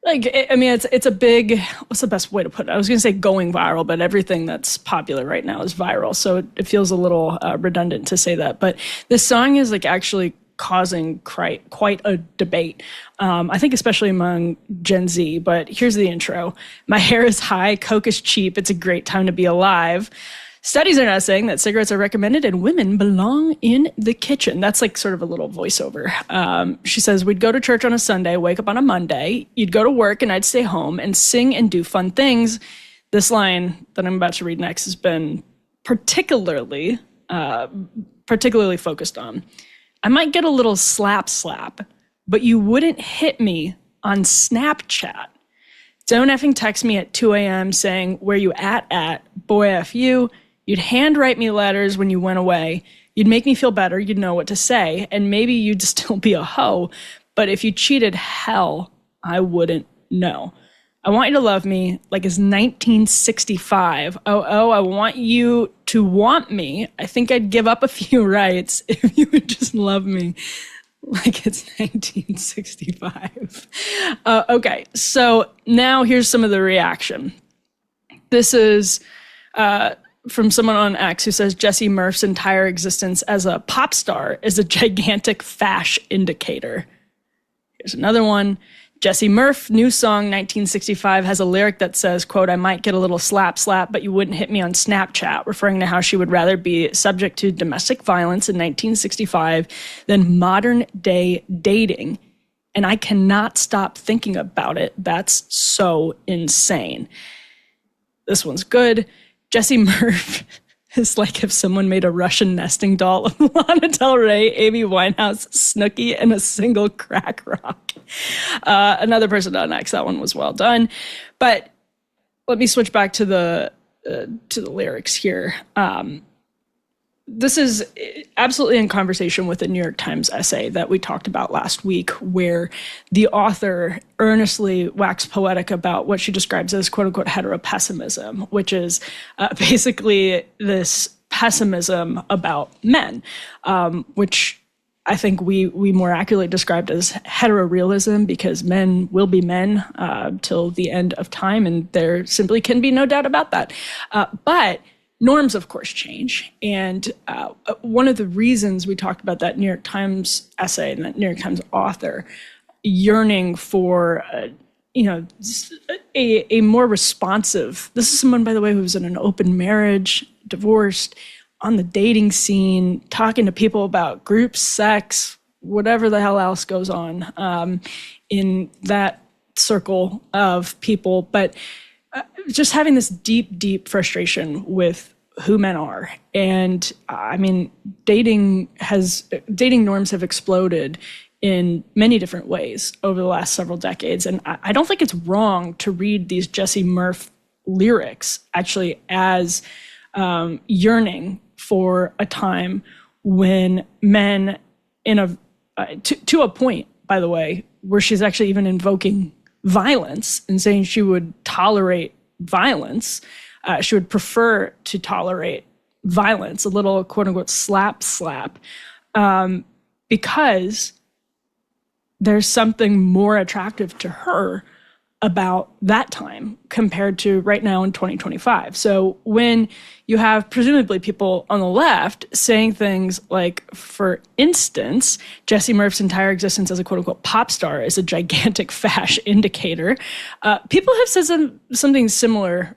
Speaker 1: it's a big, what's the best way to put it? I was going to say going viral, but everything that's popular right now is viral. So it feels a little redundant to say that. But this song is actually causing quite a debate. I think especially among Gen Z, but here's the intro. My hair is high, coke is cheap, it's a great time to be alive. Studies are now saying that cigarettes are recommended and women belong in the kitchen. That's sort of a little voiceover. She says, we'd go to church on a Sunday, wake up on a Monday. You'd go to work and I'd stay home and sing and do fun things. This line that I'm about to read next has been particularly focused on. I might get a little slap, but you wouldn't hit me on Snapchat. Don't effing text me at 2 a.m. saying, where you at? Boy, F you. You'd handwrite me letters when you went away. You'd make me feel better. You'd know what to say. And maybe you'd still be a hoe. But if you cheated, hell, I wouldn't know. I want you to love me like it's 1965. Oh, I want you to want me. I think I'd give up a few rights if you would just love me like it's 1965. Okay, so now here's some of the reaction. This is... from someone on X who says Jessie Murph's entire existence as a pop star is a gigantic fash indicator. Here's another one. Jessie Murph, new song 1965, has a lyric that says, quote, I might get a little slap, but you wouldn't hit me on Snapchat, referring to how she would rather be subject to domestic violence in 1965 than modern day dating. And I cannot stop thinking about it. That's so insane. This one's good. Jessie Murph is like if someone made a Russian nesting doll of Lana Del Rey, Amy Winehouse, Snooki, and a single crack rock. Another person on X. That one was well done. But let me switch back to the lyrics here. This is absolutely in conversation with the New York Times essay that we talked about last week, where the author earnestly waxed poetic about what she describes as quote unquote heteropessimism, which is basically this pessimism about men, which I think we more accurately described as heterorealism, because men will be men till the end of time, and there simply can be no doubt about that. But norms, of course, change. And one of the reasons we talked about that New York Times essay and that New York Times author yearning for, a more responsive, this is someone, by the way, who was in an open marriage, divorced, on the dating scene, talking to people about group sex, whatever the hell else goes on in that circle of people. But just having this deep, deep frustration with who men are. And I mean, dating norms have exploded in many different ways over the last several decades. And I don't think it's wrong to read these Jessie Murph lyrics actually as yearning for a time when men to a point, by the way, where she's actually even invoking violence and saying she would tolerate violence. She would prefer to tolerate violence, a little quote unquote slap, because there's something more attractive to her about that time compared to right now in 2025. So when you have presumably people on the left saying things like, for instance, Jessie Murph's entire existence as a quote-unquote pop star is a gigantic fash indicator, people have said something similar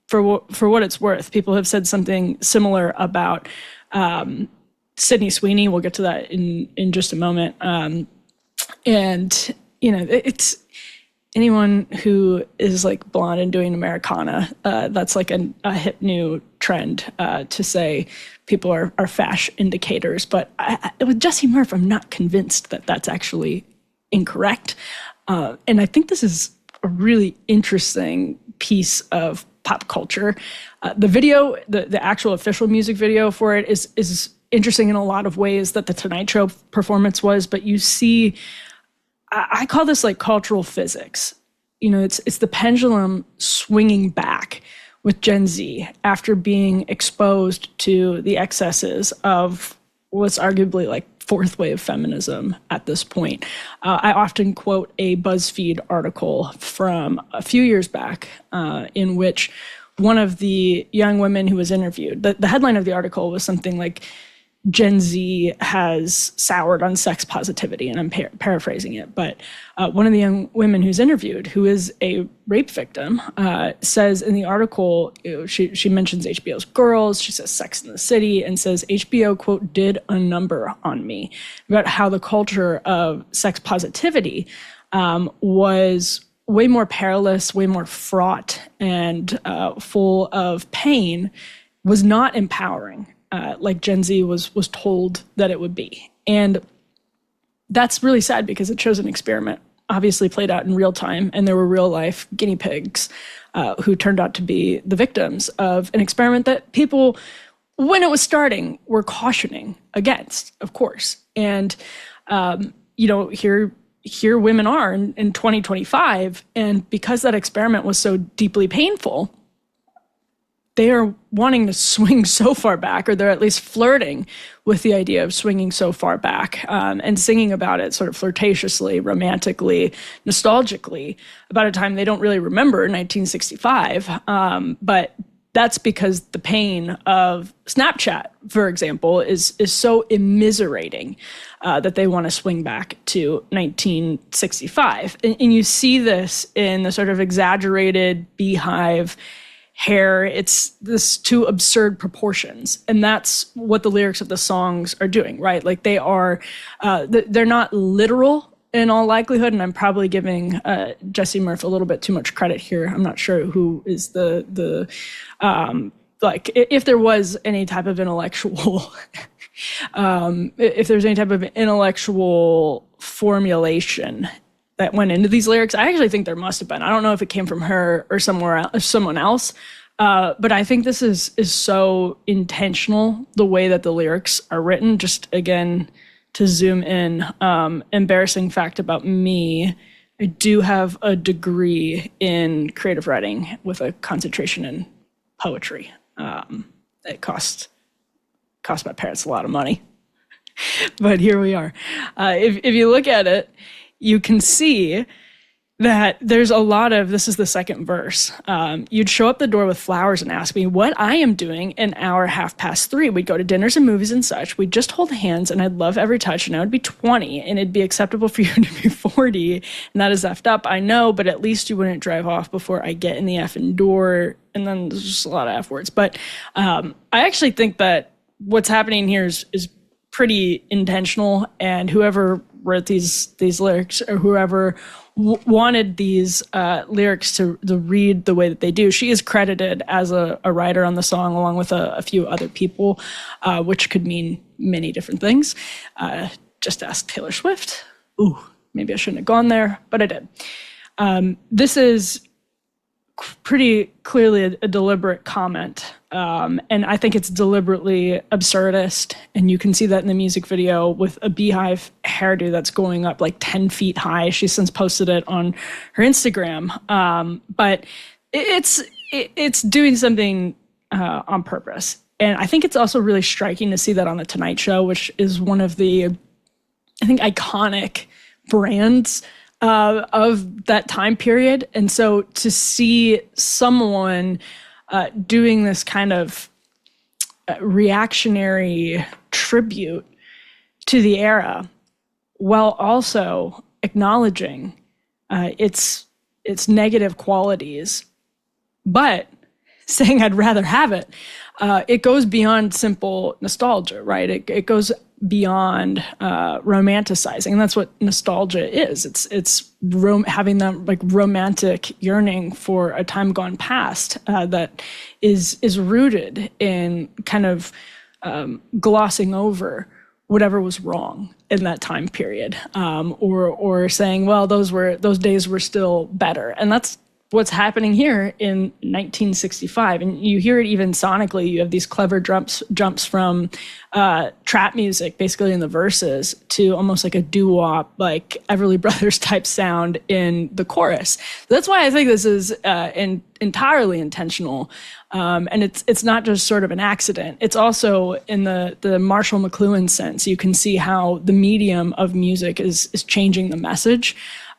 Speaker 1: for what it's worth. People have said something similar about Sydney Sweeney. We'll get to that in just a moment. And, it's anyone who is like blonde and doing Americana, that's like a hip new trend to say people are fash indicators. But with Jessie Murph, I'm not convinced that that's actually incorrect. And I think this is a really interesting piece of pop culture. The video, the actual official music video for it is interesting in a lot of ways that the Tonight Show performance was, but you see, I call this like cultural physics. It's the pendulum swinging back with Gen Z after being exposed to the excesses of what's arguably like fourth wave feminism at this point. I often quote a BuzzFeed article from a few years back in which one of the young women who was interviewed, the headline of the article was something like, Gen Z has soured on sex positivity, and I'm paraphrasing it, but one of the young women who's interviewed, who is a rape victim, says in the article, she mentions HBO's Girls, she says Sex and the City, and says HBO, quote, did a number on me, about how the culture of sex positivity was way more perilous, way more fraught, and full of pain, was not empowering. Like Gen Z was told that it would be. And that's really sad because it shows an experiment obviously played out in real time, and there were real life guinea pigs who turned out to be the victims of an experiment that people, when it was starting, were cautioning against, of course. And, here women are in 2025, and because that experiment was so deeply painful, they are wanting to swing so far back, or they're at least flirting with the idea of swinging so far back and singing about it sort of flirtatiously, romantically, nostalgically, about a time they don't really remember, 1965. But that's because the pain of Snapchat, for example, is so immiserating that they want to swing back to 1965. And you see this in the sort of exaggerated beehive hair. It's this to absurd proportions. And that's what the lyrics of the songs are doing, right? Like they are, they're not literal in all likelihood, and I'm probably giving Jessie Murph a little bit too much credit here. I'm not sure who is the like, if there was any type of intellectual, if there's any type of intellectual formulation that went into these lyrics, I actually think there must have been. I don't know if it came from her or someone else, but I think this is so intentional, the way that the lyrics are written. Just again, to zoom in, embarrassing fact about me, I do have a degree in creative writing with a concentration in poetry. It cost my parents a lot of money, but here we are. If you look at it, you can see that there's a lot of, this is the second verse. You'd show up the door with flowers and ask me what I am doing an hour 3:30. We'd go to dinners and movies and such. We'd just hold hands and I'd love every touch, and I would be 20 and it'd be acceptable for you to be 40. And that is effed up, I know, but at least you wouldn't drive off before I get in the effing door. And then there's just a lot of F words. But I actually think that what's happening here is pretty intentional, and whoever wrote these lyrics, or whoever wanted these lyrics to read the way that they do. She is credited as a writer on the song, along with a few other people, which could mean many different things. Just ask Taylor Swift. Ooh, maybe I shouldn't have gone there, but I did. This is pretty clearly a deliberate comment, and I think it's deliberately absurdist, and you can see that in the music video with a beehive hairdo that's going up like 10 feet high. She's since posted it on her Instagram, but it's doing something on purpose. And I think it's also really striking to see that on The Tonight Show, which is one of the, I think, iconic brands of that time period. And so to see someone doing this kind of reactionary tribute to the era, while also acknowledging its negative qualities, but saying I'd rather have it, it goes beyond simple nostalgia, right? It goes beyond romanticizing, and that's what nostalgia is. It's having that like romantic yearning for a time gone past that is rooted in kind of glossing over whatever was wrong in that time period, or saying, well, those days were still better, and that's what's happening here in 1965. And you hear it even sonically. You have these clever jumps from trap music, basically in the verses, to almost like a doo-wop, like Everly Brothers type sound in the chorus. That's why I think this is entirely intentional. And it's not just sort of an accident. It's also in the Marshall McLuhan sense. You can see how the medium of music is changing the message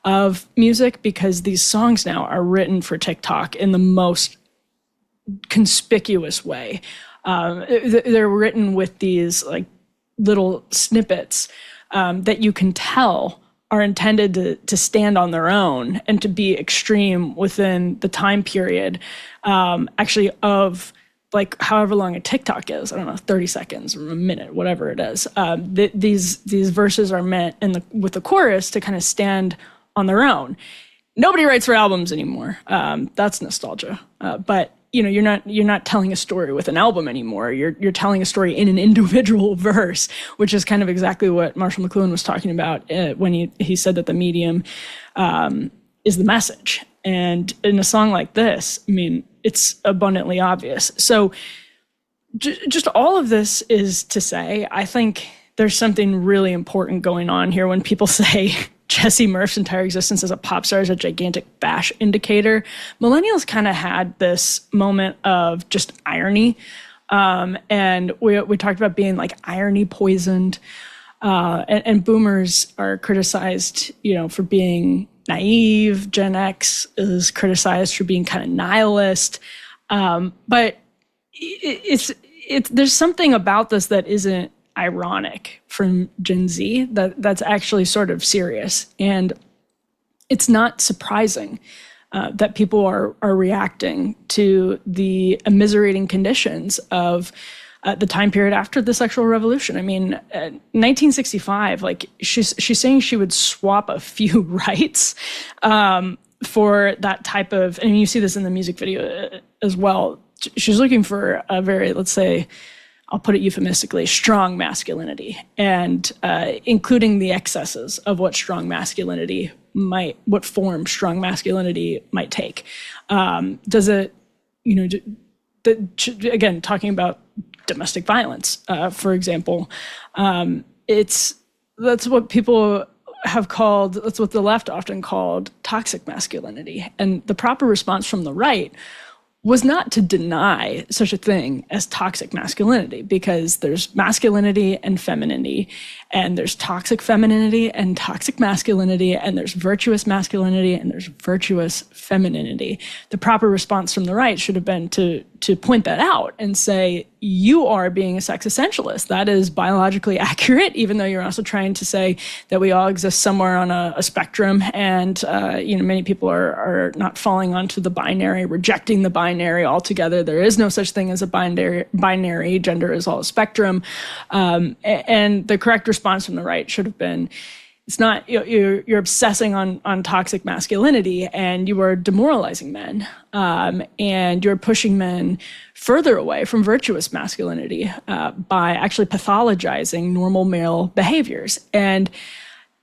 Speaker 1: of music, because these songs now are written for TikTok in the most conspicuous way. They're written with these like little snippets that you can tell are intended to stand on their own and to be extreme within the time period, actually, of like however long a TikTok is. I don't know, 30 seconds or a minute, whatever it is. These verses are meant with the chorus to kind of stand on their own. Nobody writes for albums anymore. That's nostalgia. But you're not telling a story with an album anymore. You're telling a story in an individual verse, which is kind of exactly what Marshall McLuhan was talking about when he said that the medium is the message. And in a song like this, I mean, it's abundantly obvious. So just all of this is to say, I think there's something really important going on here when people say Jessie Murph's entire existence as a pop star is a gigantic bash indicator. Millennials kind of had this moment of just irony. And we talked about being like irony poisoned. And boomers are criticized, for being naive. Gen X is criticized for being kind of nihilist. But there's something about this that isn't ironic from Gen Z that's actually sort of serious. And it's not surprising that people are reacting to the immiserating conditions of the time period after the sexual revolution. I mean, 1965, like she's saying she would swap a few rights for that type of, and you see this in the music video as well. She's looking for a very, let's say, I'll put it euphemistically, strong masculinity, and including the excesses of what strong masculinity what form strong masculinity might take. Does it, again, talking about domestic violence, for example, that's what people have called, that's what the left often called toxic masculinity. And the proper response from the right was not to deny such a thing as toxic masculinity, because there's masculinity and femininity, and there's toxic femininity and toxic masculinity, and there's virtuous masculinity and there's virtuous femininity. The proper response from the right should have been to point that out and say, you are being a sex essentialist. That is biologically accurate, even though you're also trying to say that we all exist somewhere on a spectrum, and many people are not falling onto the binary, rejecting the binary altogether. There is no such thing as a binary. Gender is all a spectrum. And the correct response from the right should have been, it's not, you're obsessing on toxic masculinity, and you are demoralizing men, and you're pushing men further away from virtuous masculinity by actually pathologizing normal male behaviors. And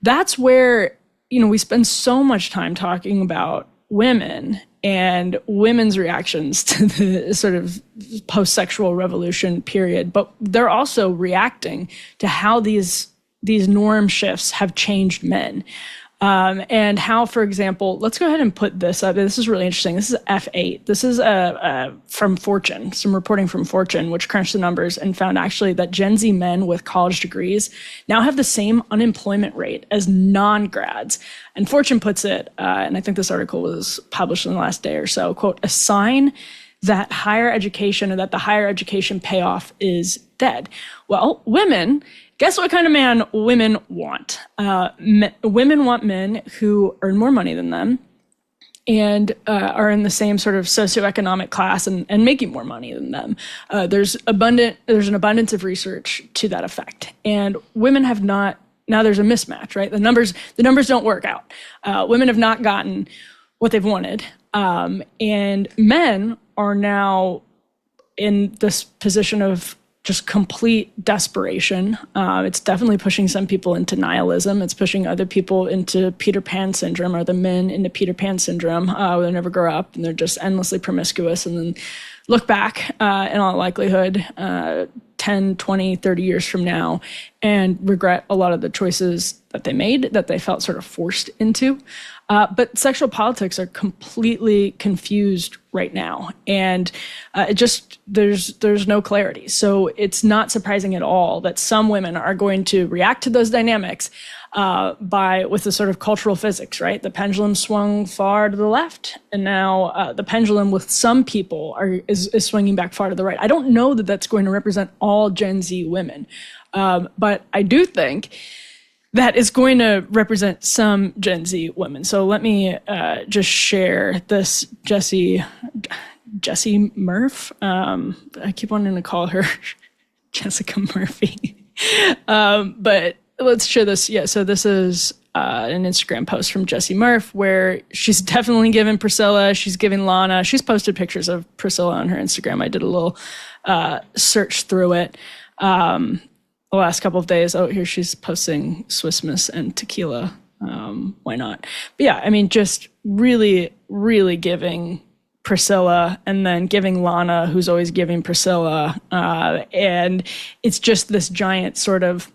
Speaker 1: that's where, we spend so much time talking about women and women's reactions to the sort of post-sexual revolution period, but they're also reacting to how these norm shifts have changed men. And how, for example, let's go ahead and put this up. This is really interesting. This is F8. This is from Fortune, some reporting from Fortune, which crunched the numbers and found actually that Gen Z men with college degrees now have the same unemployment rate as non-grads. And Fortune puts it, and I think this article was published in the last day or so, quote, a sign that higher education, or that the higher education payoff is dead. Well, women, guess what kind of man women want? Women want men who earn more money than them and are in the same sort of socioeconomic class and making more money than them. There's an abundance of research to that effect. And women have not, now there's a mismatch, right? The numbers don't work out. Women have not gotten what they've wanted. And men are now in this position of just complete desperation. It's definitely pushing some people into nihilism. It's pushing other people into Peter Pan syndrome, or the men into Peter Pan syndrome, where they never grow up and they're just endlessly promiscuous, and then look back in all likelihood 10, 20, 30 years from now and regret a lot of the choices that they made, that they felt sort of forced into. But sexual politics are completely confused right now, and there's no clarity. So it's not surprising at all that some women are going to react to those dynamics with the sort of cultural physics, right? The pendulum swung far to the left, and now the pendulum with some people is swinging back far to the right. I don't know that that's going to represent all Gen Z women, but I do think that is going to represent some Gen Z women. So let me just share this Jessie Murph. I keep wanting to call her Jessica Murphy. But let's share this. Yeah, so this is an Instagram post from Jessie Murph where she's definitely given Priscilla, she's giving Lana. She's posted pictures of Priscilla on her Instagram. I did a little search through it. The last couple of days. Oh, here she's posting Swiss Miss and tequila. Why not? But yeah, I mean, just really, really giving Priscilla, and then giving Lana, who's always giving Priscilla. And it's just this giant sort of,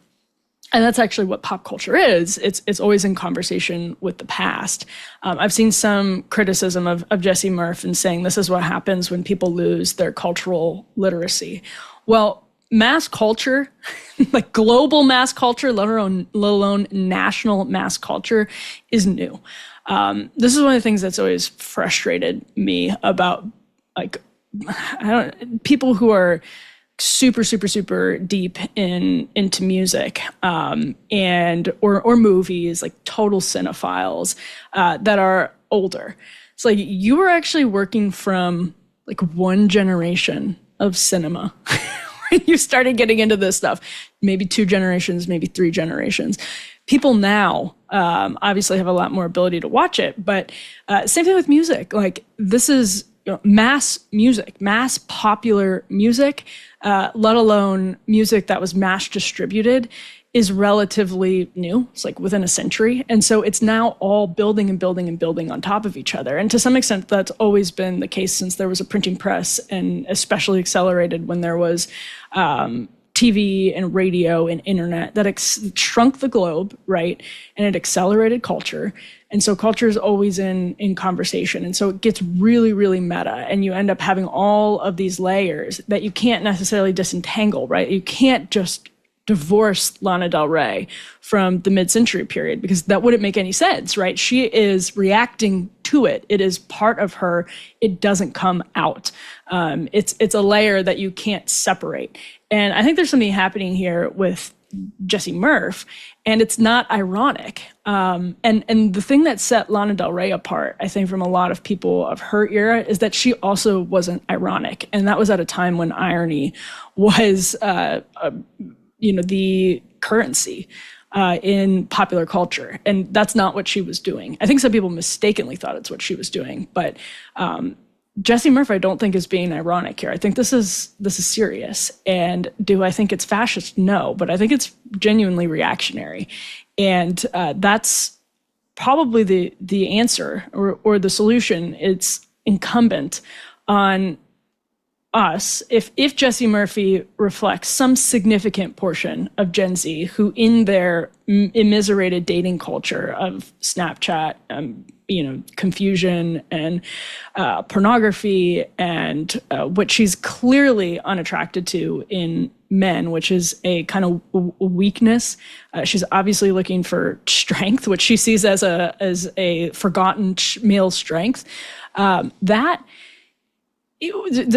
Speaker 1: and that's actually what pop culture is. It's always in conversation with the past. I've seen some criticism of Jessie Murph and saying this is what happens when people lose their cultural literacy. Well, mass culture, like global mass culture, let alone national mass culture, is new. This is one of the things that's always frustrated me about, like, people who are super, super, super deep into music and or movies, like total cinephiles that are older. It's like you were actually working from like one generation of cinema. when you started getting into this stuff. Maybe 2 generations, maybe 3 generations. People now obviously have a lot more ability to watch it, but same thing with music. Like, this is mass music, mass popular music, let alone music that was mass distributed, is relatively new. It's like within a century. And so it's now all building and building and building on top of each other. And to some extent, that's always been the case since there was a printing press, and especially accelerated when there was TV and radio and internet that shrunk the globe, right? And it accelerated culture. And so culture is always in conversation. And so it gets really, really meta. And you end up having all of these layers that you can't necessarily disentangle, right? You can't just divorce Lana Del Rey from the mid-century period, because that wouldn't make any sense, right? She is reacting to it. It is part of her. It doesn't come out. It's a layer that you can't separate. And I think there's something happening here with Jessie Murph, and it's not ironic. And the thing that set Lana Del Rey apart, I think, from a lot of people of her era, is that she also wasn't ironic. And that was at a time when irony was the currency in popular culture. And that's not what she was doing. I think some people mistakenly thought it's what she was doing. But Jessie Murph, I don't think, is being ironic here. I think this is serious. And do I think it's fascist? No, but I think it's genuinely reactionary. And that's probably the answer or the solution. It's incumbent on us, if Jessie Murphy reflects some significant portion of Gen Z who, in their immiserated dating culture of Snapchat, confusion and pornography, and what she's clearly unattracted to in men, which is a kind of weakness. She's obviously looking for strength, which she sees as a forgotten male strength. The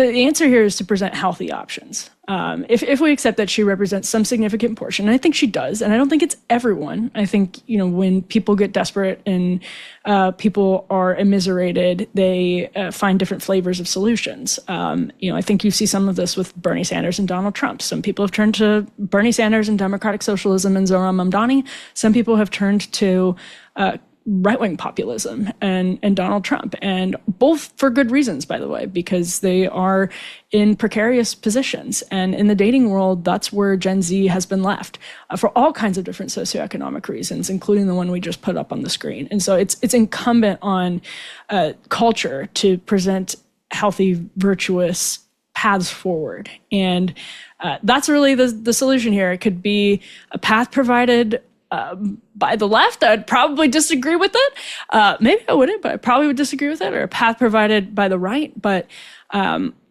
Speaker 1: answer here is to present healthy options. If we accept that she represents some significant portion, and I think she does, and I don't think it's everyone. I think, when people get desperate and people are immiserated, they find different flavors of solutions. I think you see some of this with Bernie Sanders and Donald Trump. Some people have turned to Bernie Sanders and democratic socialism and Zohran Mamdani. Some people have turned to right-wing populism and Donald Trump, and both for good reasons, by the way, because they are in precarious positions. And in the dating world, that's where Gen Z has been left for all kinds of different socioeconomic reasons, including the one we just put up on the screen. And so it's incumbent on culture to present healthy, virtuous paths forward. And that's really the solution here. It could be a path provided by the left. I'd probably disagree with it. Maybe I wouldn't, but I probably would disagree with it. Or a path provided by the right. But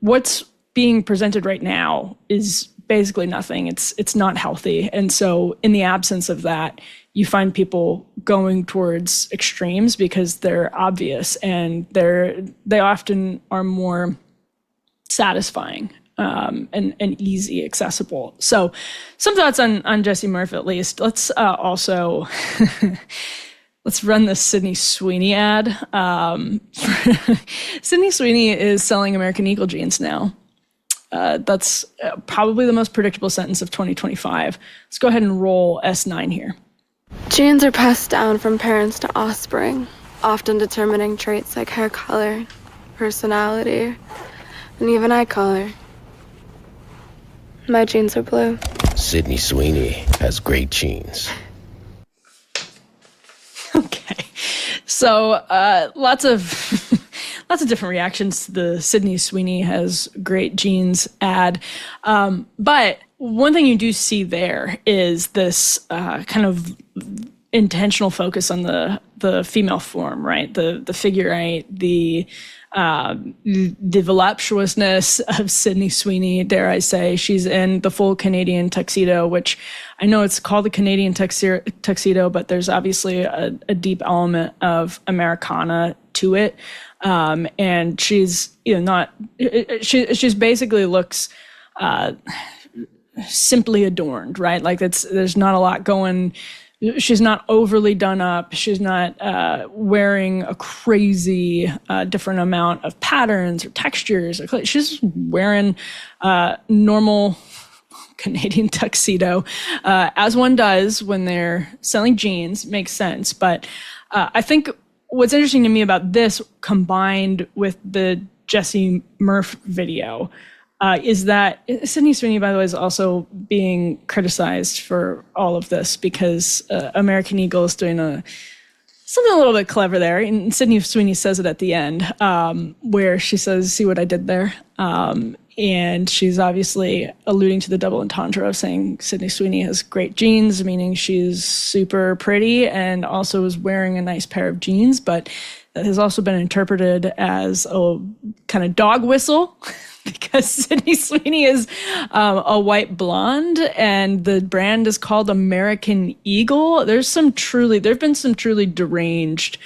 Speaker 1: what's being presented right now is basically nothing. It's not healthy. And so in the absence of that, you find people going towards extremes because they're obvious, and they often are more satisfying and easy, accessible. So some thoughts on Jessie Murph, at least. Let's also let's run this Sydney Sweeney ad. Sydney Sweeney is selling American Eagle jeans now. That's probably the most predictable sentence of 2025. Let's go ahead and roll S9 here.
Speaker 16: Genes are passed down from parents to offspring, often determining traits like hair color, personality, and even eye color. My jeans are blue.
Speaker 17: Sydney Sweeney has great jeans.
Speaker 1: Okay. So lots of different reactions to the Sydney Sweeney has great jeans ad. But one thing you do see there is this kind of intentional focus on the female form, right? The figure eight, the voluptuousness of Sydney Sweeney, dare I say. She's in the full Canadian tuxedo, which I know it's called the Canadian tuxedo, but there's obviously a deep element of Americana to it. And she's, she's basically looks simply adorned, right? Like there's not a lot going. She's not overly done up. She's not wearing a crazy different amount of patterns or textures. She's wearing normal Canadian tuxedo, as one does when they're selling jeans. Makes sense. But I think what's interesting to me about this, combined with the Jessie Murph video, is that Sydney Sweeney, by the way, is also being criticized for all of this because American Eagle is doing something a little bit clever there. And Sydney Sweeney says it at the end, where she says, "See what I did there?" And she's obviously alluding to the double entendre of saying Sydney Sweeney has great genes, meaning she's super pretty and also is wearing a nice pair of jeans. But that has also been interpreted as a kind of dog whistle because Sydney Sweeney is a white blonde and the brand is called American Eagle. There have been some truly deranged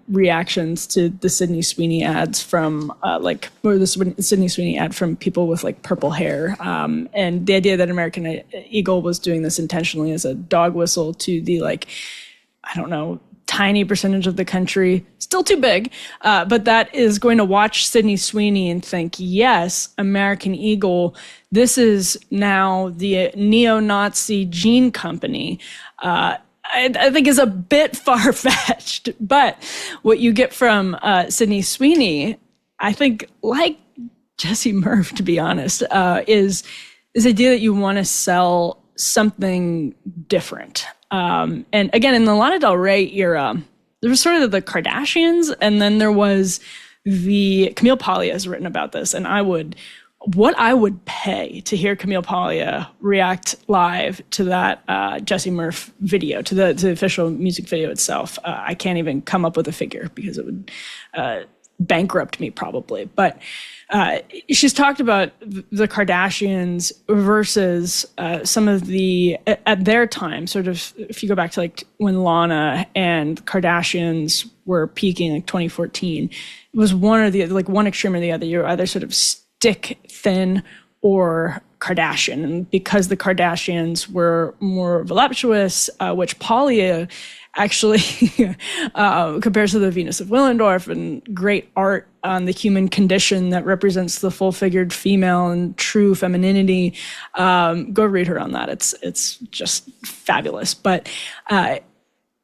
Speaker 1: reactions to the Sydney Sweeney ads from the Sydney Sweeney ad from people with like purple hair. And the idea that American Eagle was doing this intentionally as a dog whistle to the tiny percentage of the country, still too big, but that is going to watch Sydney Sweeney and think, yes, American Eagle, this is now the neo-Nazi jean company. I think is a bit far-fetched, but what you get from Sydney Sweeney, I think, like Jessie Murph, to be honest, is this idea that you want to sell something different. And again, in the Lana Del Rey era, there was sort of the Kardashians, and then there was Camille Paglia has written about this, and what I would pay to hear Camille Paglia react live to that Jessie Murph video, to the official music video itself. I can't even come up with a figure because it would bankrupt me probably. But she's talked about the Kardashians versus some of the, at their time, sort of, if you go back to like when Lana and Kardashians were peaking, like 2014, it was one or the other, like one extreme or the other. You're either sort of stick thin or Kardashian. And because the Kardashians were more voluptuous, which Paglia actually compares to the Venus of Willendorf, and great art on the human condition that represents the full-figured female and true femininity. Go read her on that. It's just fabulous. But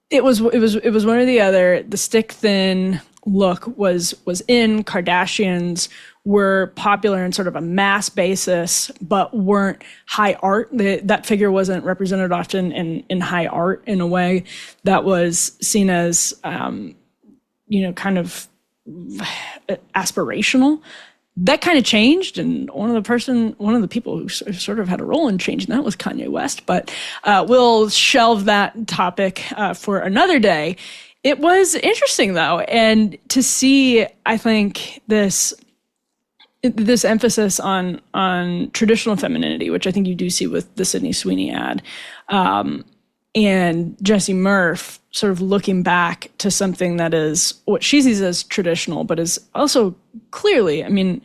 Speaker 1: it was one or the other. The stick thin look was in. Kardashians were popular in sort of a mass basis, but weren't high art. That figure wasn't represented often in high art in a way that was seen as, kind of aspirational. That kind of changed, and one of the people who sort of had a role in changing that was Kanye West. But we'll shelve that topic for another day. It was interesting though, and to see, I think, this emphasis on traditional femininity, which I think you do see with the Sydney Sweeney ad, and Jessie Murph sort of looking back to something that is what she sees as traditional, but is also clearly, I mean,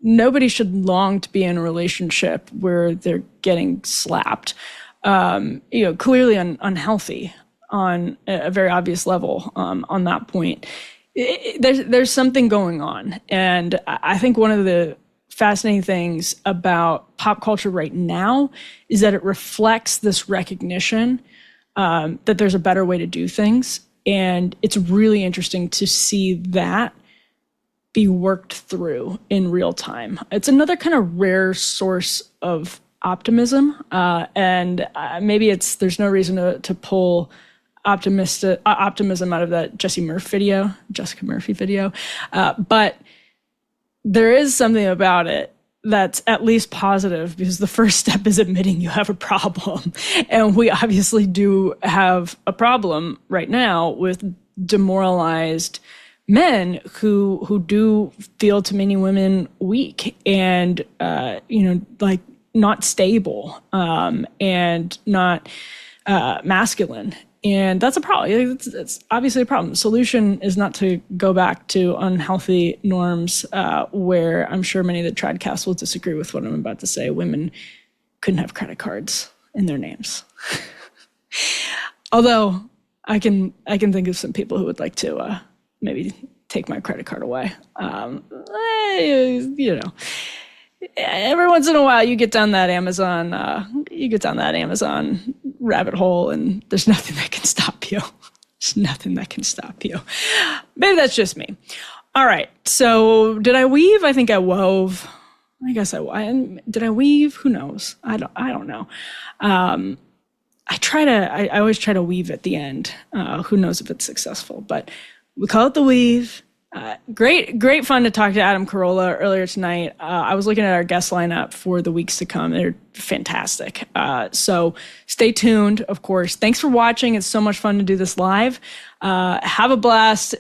Speaker 1: nobody should long to be in a relationship where they're getting slapped, clearly unhealthy on a very obvious level on that point. There's something going on. And I think one of the fascinating things about pop culture right now is that it reflects this recognition that there's a better way to do things. And it's really interesting to see that be worked through in real time. It's another kind of rare source of optimism. And maybe there's no reason to pull optimism out of that Jessica Murphy video. But there is something about it that's at least positive, because the first step is admitting you have a problem. And we obviously do have a problem right now with demoralized men who do feel to many women weak and, not stable and not masculine. And that's a problem. It's obviously a problem. The solution is not to go back to unhealthy norms where I'm sure many of the Tradcasts will disagree with what I'm about to say. Women couldn't have credit cards in their names. Although I can think of some people who would like to every once in a while you get down that Amazon rabbit hole, and there's nothing that can stop you. There's nothing that can stop you. Maybe that's just me. All right. So did I weave? I think I wove. I guess did I weave? Who knows? I don't know. I always try to weave at the end. Who knows if it's successful, but we call it the weave. Great fun to talk to Adam Carolla earlier tonight. I was looking at our guest lineup for the weeks to come. They're fantastic. So stay tuned, of course. Thanks for watching. It's so much fun to do this live. Have a blast.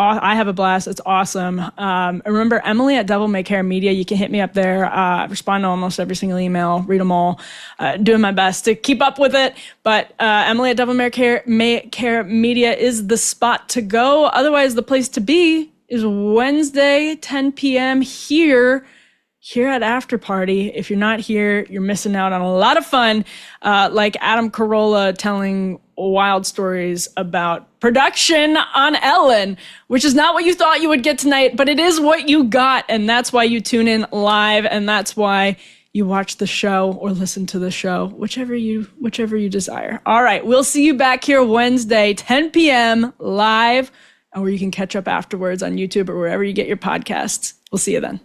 Speaker 1: I have a blast. It's awesome. Remember, Emily at Devil May Care Media. You can hit me up there. I respond to almost every single email, read them all, doing my best to keep up with it. But Emily at Devil May Care Media is the spot to go. Otherwise, the place to be is Wednesday, 10 p.m. here at After Party. If you're not here, you're missing out on a lot of fun, like Adam Carolla telling wild stories about production on Ellen, which is not what you thought you would get tonight, but it is what you got, and that's why you tune in live, and that's why you watch the show or listen to the show, whichever you desire. All right, we'll see you back here Wednesday, 10 p.m. live, or you can catch up afterwards on YouTube or wherever you get your podcasts. We'll see you then.